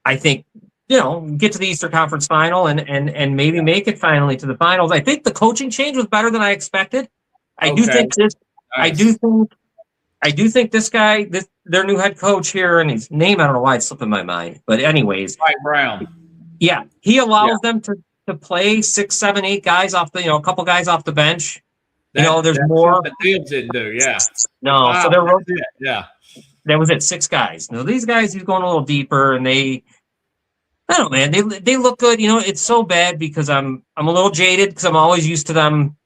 [SPEAKER 3] I think, get to the Eastern Conference Final and maybe make it finally to the finals. I think the coaching change was better than I expected. I do think this guy, their new head coach here, and his name, I don't know why it's slipping my mind. But anyways.
[SPEAKER 1] Mike Brown.
[SPEAKER 3] Yeah. He allows them to play 6, 7, 8 guys off a couple guys off the bench. There's more.
[SPEAKER 1] The Fields didn't do,
[SPEAKER 3] No,
[SPEAKER 1] wow,
[SPEAKER 3] so
[SPEAKER 1] that
[SPEAKER 3] was it. 6 guys. Now these guys, he's going a little deeper, and I don't know, man. They look good. It's so bad because I'm a little jaded because I'm always used to them.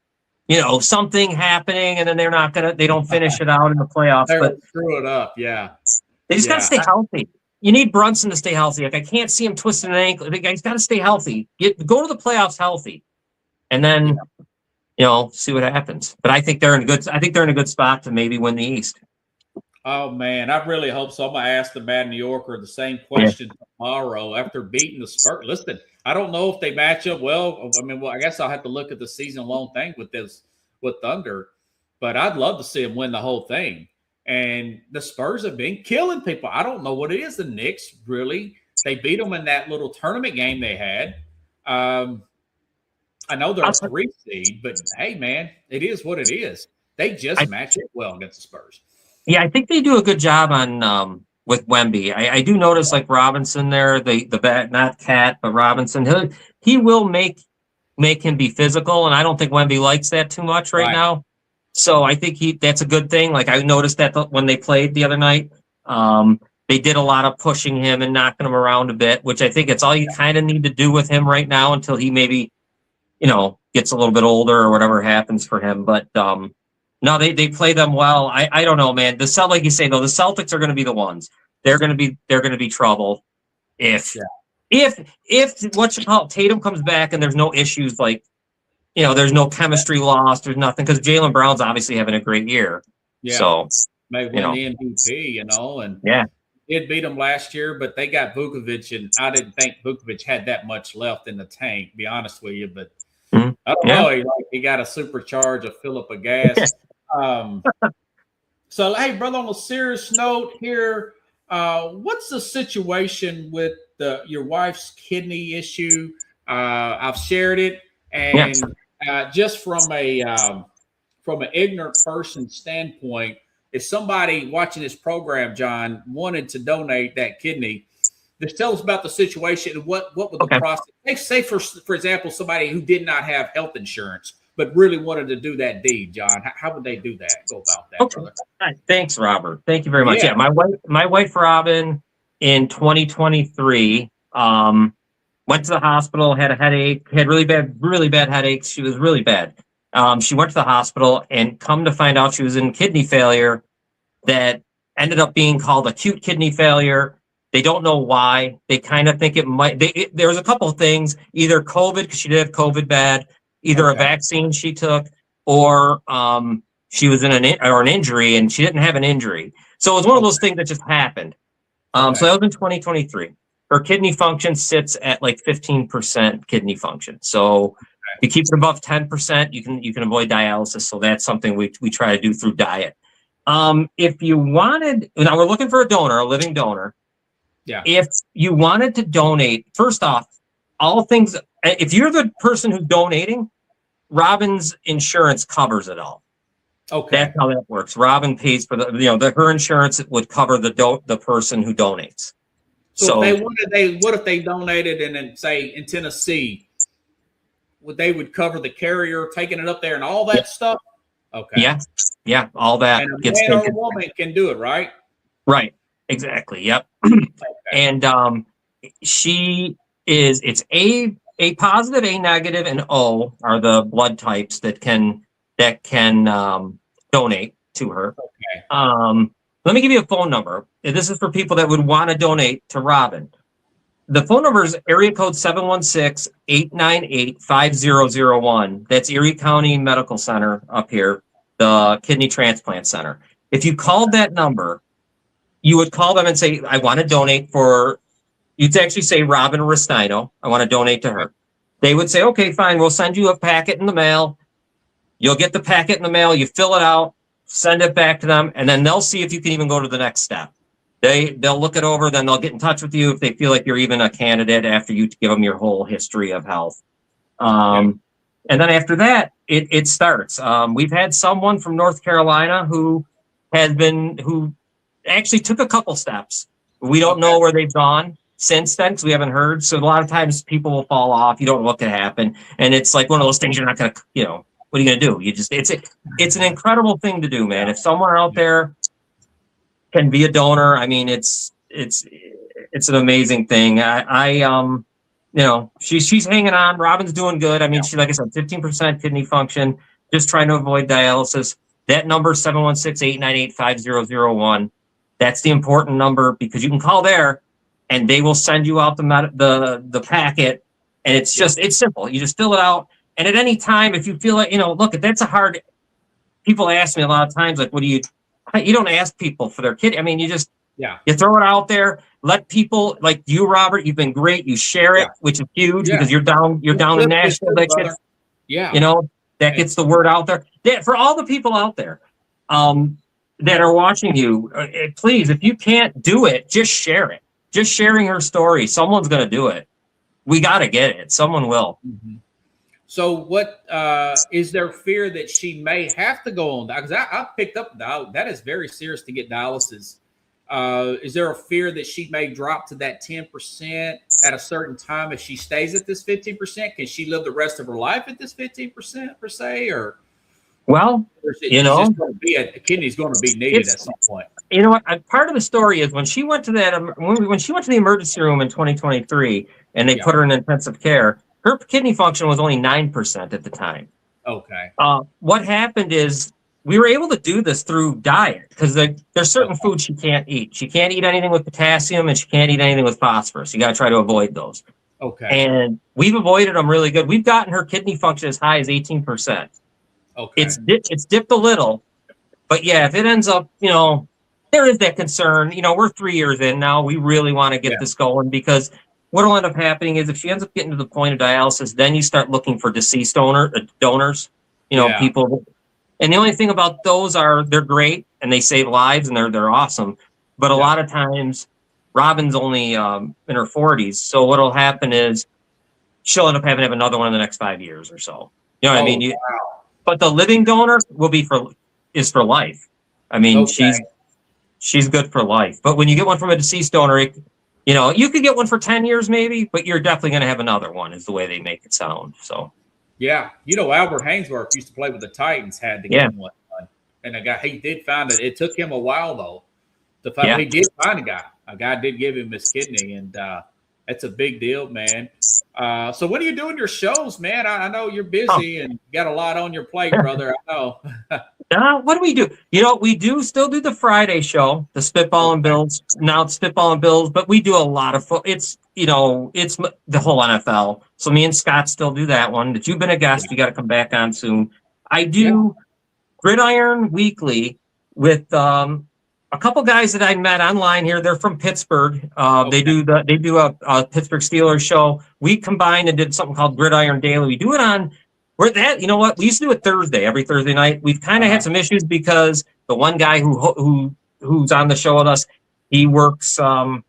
[SPEAKER 3] Something happening, and then they don't finish it out in the playoffs. But
[SPEAKER 1] screw it up, yeah.
[SPEAKER 3] They just got to stay healthy. You need Brunson to stay healthy. I can't see him twisting an ankle. He's got to stay healthy. Go to the playoffs healthy, and then. See what happens. But I think they're in a good spot to maybe win the East.
[SPEAKER 1] Oh man, I really hope so. I'm gonna ask the Mad New Yorker the same question tomorrow after beating the Spurs. Listen, I don't know if they match up well. I guess I'll have to look at the season-long thing with Thunder, but I'd love to see them win the whole thing. And the Spurs have been killing people. I don't know what it is. The Knicks really, they beat them in that little tournament game they had. I know they're a 3 seed, but hey, man, it is what it is. They just match it well against the Spurs.
[SPEAKER 3] Yeah, I think they do a good job on with Wemby. I do notice like Robinson there, the bat, not Cat, but Robinson. He will make him be physical, and I don't think Wemby likes that too much right now. So I think that's a good thing. Like I noticed that when they played the other night, they did a lot of pushing him and knocking him around a bit, which I think it's all you kind of need to do with him right now until he maybe, gets a little bit older or whatever happens for him. But no, they play them well. I don't know, man. Like you say, though, the Celtics are going to be the ones. They're going to be trouble if what you call it, Tatum comes back and there's no issues like, there's no chemistry lost. There's nothing because Jaylen Brown's obviously having a great year. Yeah. So
[SPEAKER 1] maybe win the MVP, and did beat them last year, but they got Vukovic, and I didn't think Vukovic had that much left in the tank, to be honest with you. But I don't know. He got a supercharge of fill up a gas. So, hey, brother, on a serious note here, what's the situation with your wife's kidney issue? I've shared it, and just from an ignorant person standpoint, if somebody watching this program, John, wanted to donate that kidney, just tell us about the situation and what would the process. Say for example, somebody who did not have health insurance but really wanted to do that deed, John. How would they do that? Go about that, brother.
[SPEAKER 3] Thanks, Robert. Thank you very much. Yeah, my wife Robin in 2023 went to the hospital, had a headache, had really bad headaches. She was really bad. She went to the hospital and come to find out she was in kidney failure that ended up being called acute kidney failure. They don't know why. They kind of think it might. There was a couple of things, either COVID, because she did have COVID bad, either a vaccine she took, or she was in an injury and she didn't have an injury. So it was one of those things that just happened. So that was in 2023. Her kidney function sits at like 15% kidney function. So if you keep it above 10%, you can avoid dialysis. So that's something we try to do through diet. If you wanted, now we're looking for a donor, a living donor. Yeah. If you wanted to donate, first off, all things, if you're the person who's donating, Robin's insurance covers it all. Okay. That's how that works. Robin pays for her insurance would cover the person who donates.
[SPEAKER 1] So if what if they donated and then say in Tennessee, they would cover the carrier taking it up there and all that stuff? Okay.
[SPEAKER 3] Yeah, all that.
[SPEAKER 1] And a man or a woman can do it, right?
[SPEAKER 3] Right. Exactly. Yep. And it's A positive, A negative, and O are the blood types that can donate to her. Okay. Let me give you a phone number. This is for people that would want to donate to Robin. The phone number is area code 716-898-5001. That's Erie County Medical Center up here, the Kidney Transplant Center. If you called that number, you would call them and say, I want to donate you'd actually say Robin Restaino, I want to donate to her. They would say, okay, fine, we'll send you a packet in the mail. You'll get the packet in the mail, you fill it out, send it back to them, and then they'll see if you can even go to the next step. They'll look it over, then they'll get in touch with you if they feel like you're even a candidate after you give them your whole history of health. And then after that, it starts. We've had someone from North Carolina who actually took a couple steps. We don't know where they've gone since then because we haven't heard. So a lot of times people will fall off. You don't know what could happen. And it's like one of those things you're not going to, what are you going to do? It's an incredible thing to do, man. If someone out there can be a donor, I mean, it's an amazing thing. She's hanging on. Robin's doing good. I mean, she, like I said, 15% kidney function, just trying to avoid dialysis. That number, 716-898-5001. That's the important number because you can call there and they will send you out the packet. And it's simple. You just fill it out. And at any time, if you feel like, look, that's people ask me a lot of times, like, you don't ask people for their kid. I mean, you just, you throw it out there, let people like you, Robert, you've been great. You share it, which is huge because you're down in Nashville. That gets the word out there. For all the people out there, that are watching you, please, if you can't do it, just share it. Just sharing her story. Someone's going to do it. We got to get it. Someone will.
[SPEAKER 1] Mm-hmm. So what is there fear that she may have to go on? Because I picked up that is very serious to get dialysis. Is there a fear that she may drop to that 10% at a certain time if she stays at this 15%? Can she live the rest of her life at this 15% per se, or?
[SPEAKER 3] Well,
[SPEAKER 1] A kidney's going to be needed at some point.
[SPEAKER 3] You know what? Part of the story is when she went to when she went to the emergency room in 2023, and they put her in intensive care. Her kidney function was only 9% at the time.
[SPEAKER 1] Okay.
[SPEAKER 3] What happened is we were able to do this through diet because there's certain foods she can't eat. She can't eat anything with potassium, and she can't eat anything with phosphorus. You got to try to avoid those.
[SPEAKER 1] Okay.
[SPEAKER 3] And we've avoided them really good. We've gotten her kidney function as high as 18%.
[SPEAKER 1] Okay.
[SPEAKER 3] It's dipped a little, but yeah, if it ends up, there is that concern. We're 3 years in now. We really want to get this going because what will end up happening is if she ends up getting to the point of dialysis, then you start looking for deceased donors, people. And the only thing about those they're great and they save lives and they're awesome. But a lot of times, Robin's only in her 40s. So what'll happen is she'll end up having to have another one in the next 5 years or so. You know what I mean?
[SPEAKER 1] Wow.
[SPEAKER 3] But the living donor is for life. I mean, she's good for life. But when you get one from a deceased donor, you could get one for 10 years maybe, but you're definitely going to have another one is the way they make it sound. So,
[SPEAKER 1] yeah. Albert Hainsworth used to play with the Titans, had to get one. And he did find it. It took him a while, though, to find he did find a guy. A guy did give him his kidney, and that's a big deal, man. So what are you doing your shows, man? I know you're busy and got a lot on your plate, brother. I know.
[SPEAKER 3] What do we do? We do still do the Friday show, the Spitball and Bills. Now it's Spitball and Bills, but we do a lot of it's the whole NFL. So me and Scott still do that one. That you've been a guest, you got to come back on soon. I do Gridiron Weekly with a couple guys that I met online here. They're from Pittsburgh. They do a Pittsburgh Steelers show. We combined and did something called Gridiron Daily. We do it on. We used to do it every Thursday night. We've kind of had some issues because the one guy who's on the show with us, he works for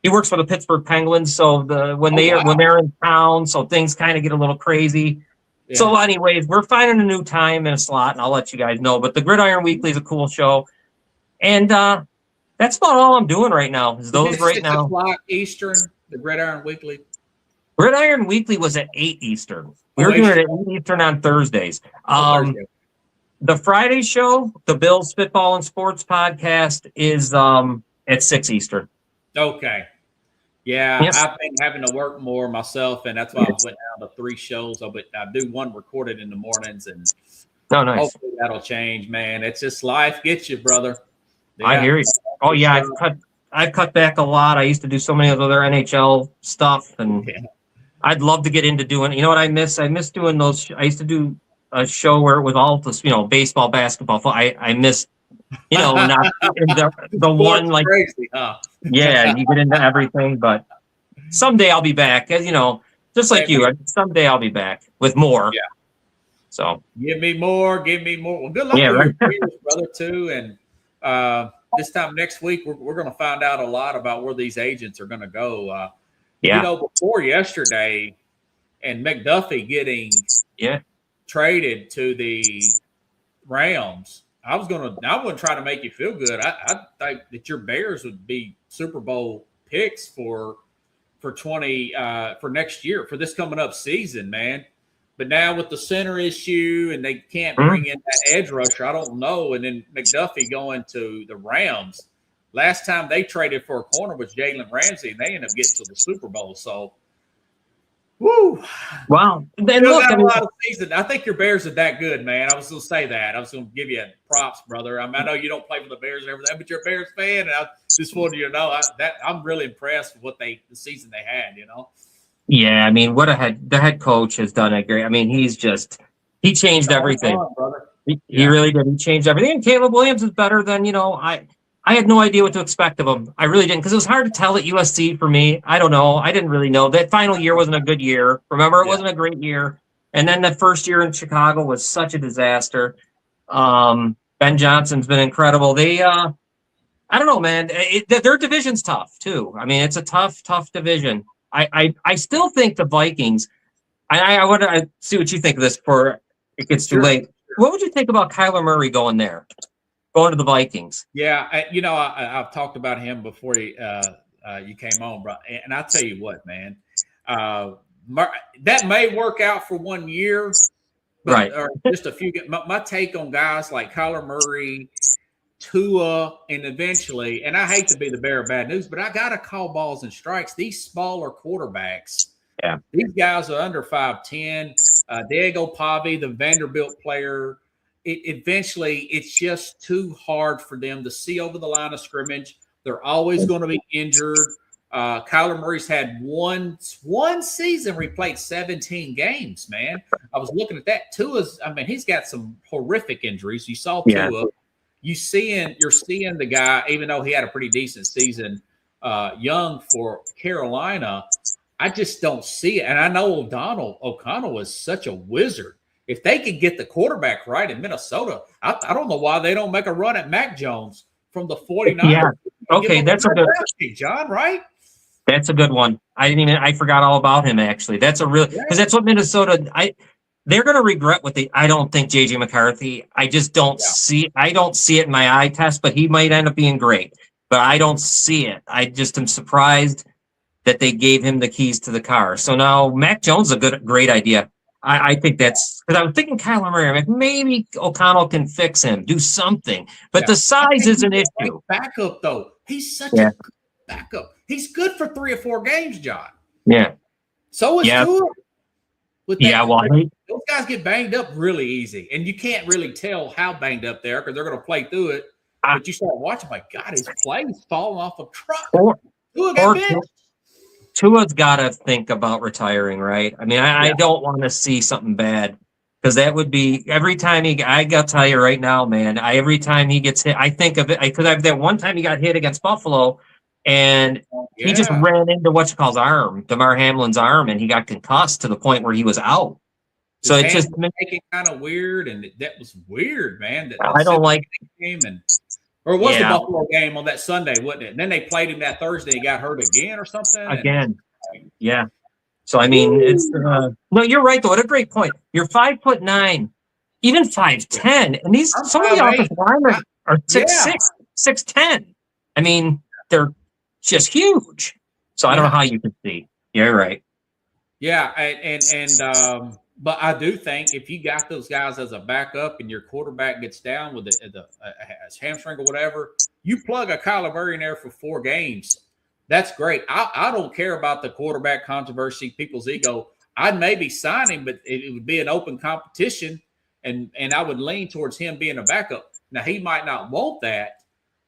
[SPEAKER 3] the Pittsburgh Penguins. So when they're in town, so things kind of get a little crazy. Yeah. So anyways, we're finding a new time and a slot, and I'll let you guys know. But the Gridiron Weekly is a cool show, and that's about all I'm doing right now. Is those right now?
[SPEAKER 1] 6 o'clock Eastern, the Gridiron Weekly.
[SPEAKER 3] Gridiron Weekly was at 8 Eastern. We were doing it at 8 Eastern on Thursdays. The Friday show, the Bills Spitball and Sports podcast, is at 6 Eastern.
[SPEAKER 1] Okay. Yeah, yes. I've been having to work more myself, and that's why I went down to 3 shows. I do one recorded in the mornings, and
[SPEAKER 3] nice.
[SPEAKER 1] Hopefully that'll change, man. It's just life gets you, brother.
[SPEAKER 3] Yeah. I hear you. Oh, yeah, I've cut back a lot. I used to do so many of other NHL stuff, and I'd love to get into doing. You know what I miss? I miss doing those. I used to do a show where it was all this, baseball, basketball. I miss, not the one like
[SPEAKER 1] crazy, huh?
[SPEAKER 3] Yeah, you get into everything. But someday I'll be back. As just like you. Someday I'll be back with more.
[SPEAKER 1] Yeah.
[SPEAKER 3] So
[SPEAKER 1] give me more. Well, good luck with your careers, brother, too. And this time next week, we're going to find out a lot about where these agents are going to go. Before yesterday, and McDuffie getting traded to the Rams, I wouldn't try to make you feel good. I think that your Bears would be Super Bowl picks for next year, for this coming up season, man. But now with the center issue and they can't bring in that edge rusher, I don't know. And then McDuffie going to the Rams. Last time they traded for a corner was Jalen Ramsey, and they ended up getting to the Super Bowl. So, woo!
[SPEAKER 3] Wow.
[SPEAKER 1] Season. I think your Bears are that good, man. I was going to say that. I was going to give you props, brother. I know you don't play for the Bears and everything, but you're a Bears fan, and I just wanted you to know I'm really impressed with the season they had.
[SPEAKER 3] Yeah, I mean, the head coach has done a great. I mean, he changed everything. He really did. He changed everything. And Caleb Williams is better than I had no idea what to expect of him. I really didn't, because it was hard to tell at USC for me. I don't know. I didn't really know. That final year wasn't a good year. Remember, it wasn't a great year. And then that first year in Chicago was such a disaster. Ben Johnson's been incredible. They, I don't know, man. Their division's tough too. I mean, it's a tough division. I still think the Vikings. I want to see what you think of this before it gets too
[SPEAKER 1] Sure.
[SPEAKER 3] late. What would you think about Kyler Murray going there, going to the Vikings?
[SPEAKER 1] Yeah, I've talked about him before you came on, bro. And I tell you what, man, uh, that may work out for 1 year, but
[SPEAKER 3] Right.
[SPEAKER 1] or just a few. My take on guys like Kyler Murray, Tua, and eventually, and I hate to be the bearer of bad news, but I got to call balls and strikes. These smaller quarterbacks,
[SPEAKER 3] Yeah.
[SPEAKER 1] these guys are under 5'10". Diego Pavi, the Vanderbilt player, eventually it's just too hard for them to see over the line of scrimmage. They're always going to be injured. Kyler Murray's had one season where he played 17 games, man. I was looking at that. He's got some horrific injuries. You saw Tua.
[SPEAKER 3] Yeah.
[SPEAKER 1] You're seeing the guy, even though he had a pretty decent season, young for Carolina. I just don't see it. And I know O'Connell is such a wizard. If they could get the quarterback right in Minnesota, I don't know why they don't make a run at Mac Jones from the 49ers.
[SPEAKER 3] Yeah. Okay, that's a good
[SPEAKER 1] John, right?
[SPEAKER 3] That's a good one. I forgot all about him actually. That's a real because that's what Minnesota they're going to regret what I don't think JJ McCarthy. I just don't see it in my eye test, but he might end up being great. But I don't see it. I just am surprised that they gave him the keys to the car. So now Mac Jones is a great idea. I think that's because I was thinking Kyler Murray. I'm like, maybe O'Connell can fix him, do something. But the size is an issue.
[SPEAKER 1] Backup though, he's such a good backup. He's good for 3 or 4 games, John.
[SPEAKER 3] Yeah.
[SPEAKER 1] So is Tua. Those guys get banged up really easy, and you can't really tell how banged up they are because they're going to play through it. But you start watching, my God, his play's falling off a truck.
[SPEAKER 3] Tua's got to think about retiring, right? I mean, I don't want to see something bad because that would be every time I got to tell you right now, man, every time he gets hit, I think of it because I've that one time he got hit against Buffalo and he just ran into Damar Hamlin's arm, and he got concussed to the point where he was out. So it just
[SPEAKER 1] making kind of weird, and that was weird, man.
[SPEAKER 3] I don't like
[SPEAKER 1] game or it was the Buffalo game on that Sunday, wasn't it? And then they played him that Thursday. He got hurt again or something.
[SPEAKER 3] Yeah. So I mean, it's no. You're right though. What a great point. You're 5'9", even 5'10", and some of the offensive linemen are 6'6", 6'10". I mean, they're just huge. So I don't know how you can see. You're right.
[SPEAKER 1] Yeah, but I do think if you got those guys as a backup and your quarterback gets down with the hamstring or whatever, you plug a Kyler Murray in there for 4 games. That's great. I don't care about the quarterback controversy, people's ego. I'd maybe sign him, but it would be an open competition, and I would lean towards him being a backup. Now, he might not want that,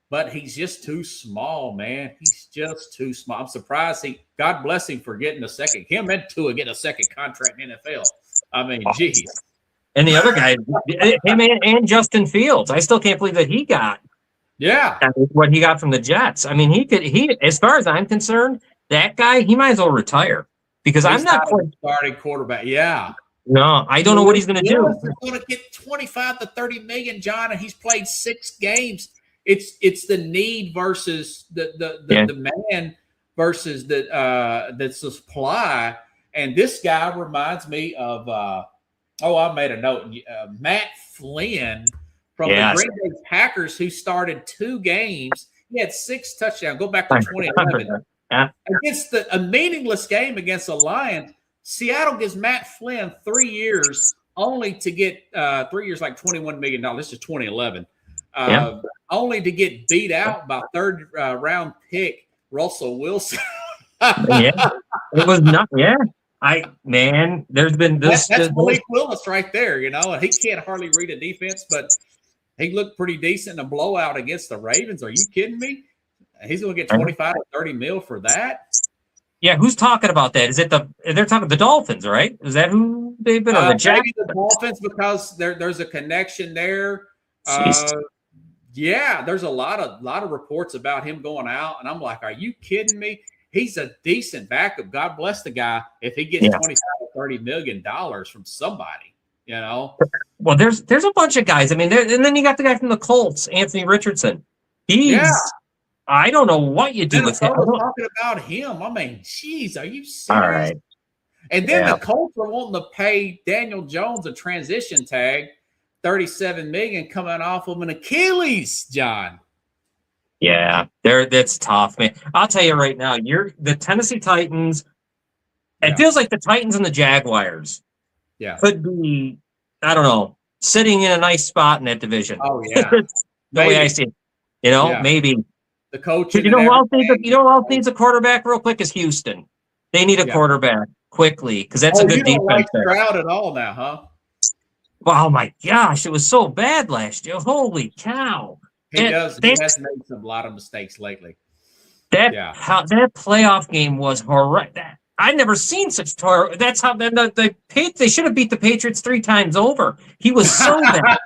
[SPEAKER 1] but he's just too small, man. He's just too small. I'm surprised God bless him for getting him and Tua getting a second contract in the NFL. I mean, geez.
[SPEAKER 3] And the other guy, him and Justin Fields, I still can't believe that he got what he got from the Jets. I mean, he as far as I'm concerned, that guy, he might as well retire because he's not
[SPEAKER 1] starting quarterback. Yeah.
[SPEAKER 3] No, I don't know what he's going to do.
[SPEAKER 1] He's going to get 25 to 30 million, John, and he's played 6 games. It's the need versus the demand versus the supply. And this guy reminds me of I made a note. Matt Flynn from the Green Bay Packers, who started 2 games. He had 6 touchdowns. Go back to 2011 against a meaningless game against the Lions. Seattle gives Matt Flynn 3 years, only to get 3 years, like $21 million. This is 2011. Only to get beat out by 3rd round pick Russell Wilson.
[SPEAKER 3] It was not. There's been this.
[SPEAKER 1] That's Malik Willis right there, and he can't hardly read a defense, but he looked pretty decent in a blowout against the Ravens. Are you kidding me? He's going to get 25 to 30 mil for that.
[SPEAKER 3] Yeah, who's talking about that? They're talking the Dolphins, right? Is that who they've been on the Jets?
[SPEAKER 1] Maybe the Dolphins because there's a connection there. There's a lot of reports about him going out, and I'm like, are you kidding me? He's a decent backup. God bless the guy if he gets $25 to $30 million from somebody,
[SPEAKER 3] Well, there's a bunch of guys. I mean, and then you got the guy from the Colts, Anthony Richardson. I don't know what you do with him.
[SPEAKER 1] Talking about him. I mean, geez, are you serious?
[SPEAKER 3] All right.
[SPEAKER 1] And then the Colts were wanting to pay Daniel Jones a transition tag, $37 million, coming off of an Achilles, John.
[SPEAKER 3] Yeah, that's tough, man. I'll tell you right now, the Tennessee Titans. It feels like the Titans and the Jaguars could be, I don't know, sitting in a nice spot in that division.
[SPEAKER 1] Oh yeah,
[SPEAKER 3] the way I see it. Maybe
[SPEAKER 1] the coach.
[SPEAKER 3] You know who else needs a quarterback real quick is Houston. They need a quarterback quickly because that's a good defense. You don't like
[SPEAKER 1] Stroud at all now, huh?
[SPEAKER 3] Oh my gosh, it was so bad last year. Holy cow!
[SPEAKER 1] He has made a lot of mistakes lately.
[SPEAKER 3] That playoff game was horrific. I've never seen such horror. That's how they should have beat the Patriots 3 times over. He was so bad.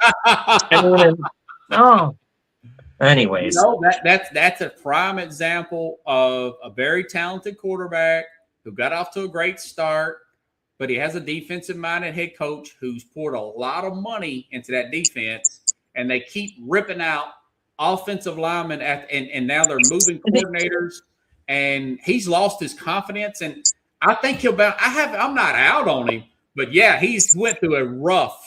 [SPEAKER 3] Anyways,
[SPEAKER 1] that's a prime example of a very talented quarterback who got off to a great start, but he has a defensive-minded head coach who's poured a lot of money into that defense, and they keep ripping out offensive linemen and now they're moving coordinators, and he's lost his confidence. And I think he'll bounce. I'm not out on him, but yeah, he's went through a rough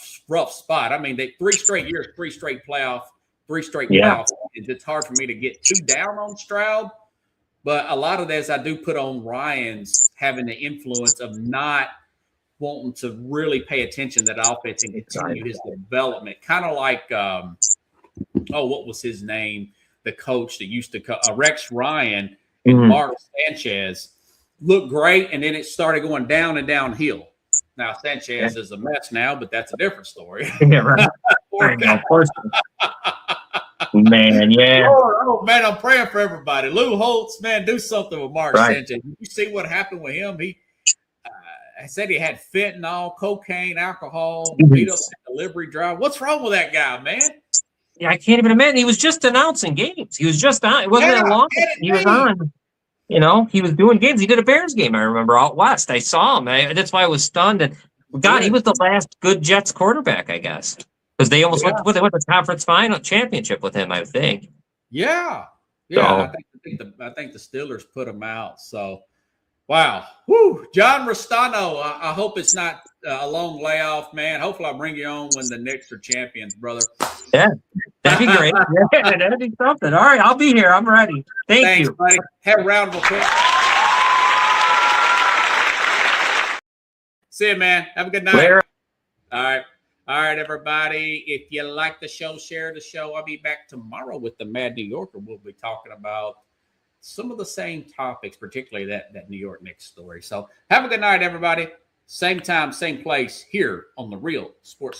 [SPEAKER 1] spot. I mean, 3 straight years, 3 straight playoffs. It's hard for me to get too down on Stroud, but a lot of this I do put on Ryan's having the influence of not wanting to really pay attention to that offense and continue his development. Kind of like, what was his name? The coach that used to Rex Ryan and Mark Sanchez looked great, and then it started going down and downhill. Now Sanchez is a mess now, but that's a different story.
[SPEAKER 3] Yeah, right. Of course. Man, yeah.
[SPEAKER 1] Oh, man, I'm praying for everybody. Lou Holtz, man, do something with Mark Sanchez. Did you see what happened with him? He said he had fentanyl, cocaine, alcohol, beat up the delivery driver. What's wrong with that guy, man?
[SPEAKER 3] Yeah, I can't even imagine. He was just announcing games. He was just on. It wasn't that long. He was on. He was doing games. He did a Bears game, I remember, out west. I saw him. That's why I was stunned. And God, he was the last good Jets quarterback, I guess. Because they almost went to the conference final championship with him, I think.
[SPEAKER 1] Yeah. I think the Steelers put him out. So, wow. Woo. John Restano, I hope it's not a long layoff, man. Hopefully I'll bring you on when the Knicks are champions, brother.
[SPEAKER 3] Yeah, that'd be great. Yeah, that'd be something. All right, I'll be here. I'm ready. Thanks you.
[SPEAKER 1] Buddy. Have a round of applause. See you, man. Have a good night.
[SPEAKER 3] Later.
[SPEAKER 1] All right, everybody. If you like the show, share the show. I'll be back tomorrow with the Mad New Yorker. We'll be talking about some of the same topics, particularly that New York Knicks story. So have a good night, everybody. Same time, same place here on the Real Sports.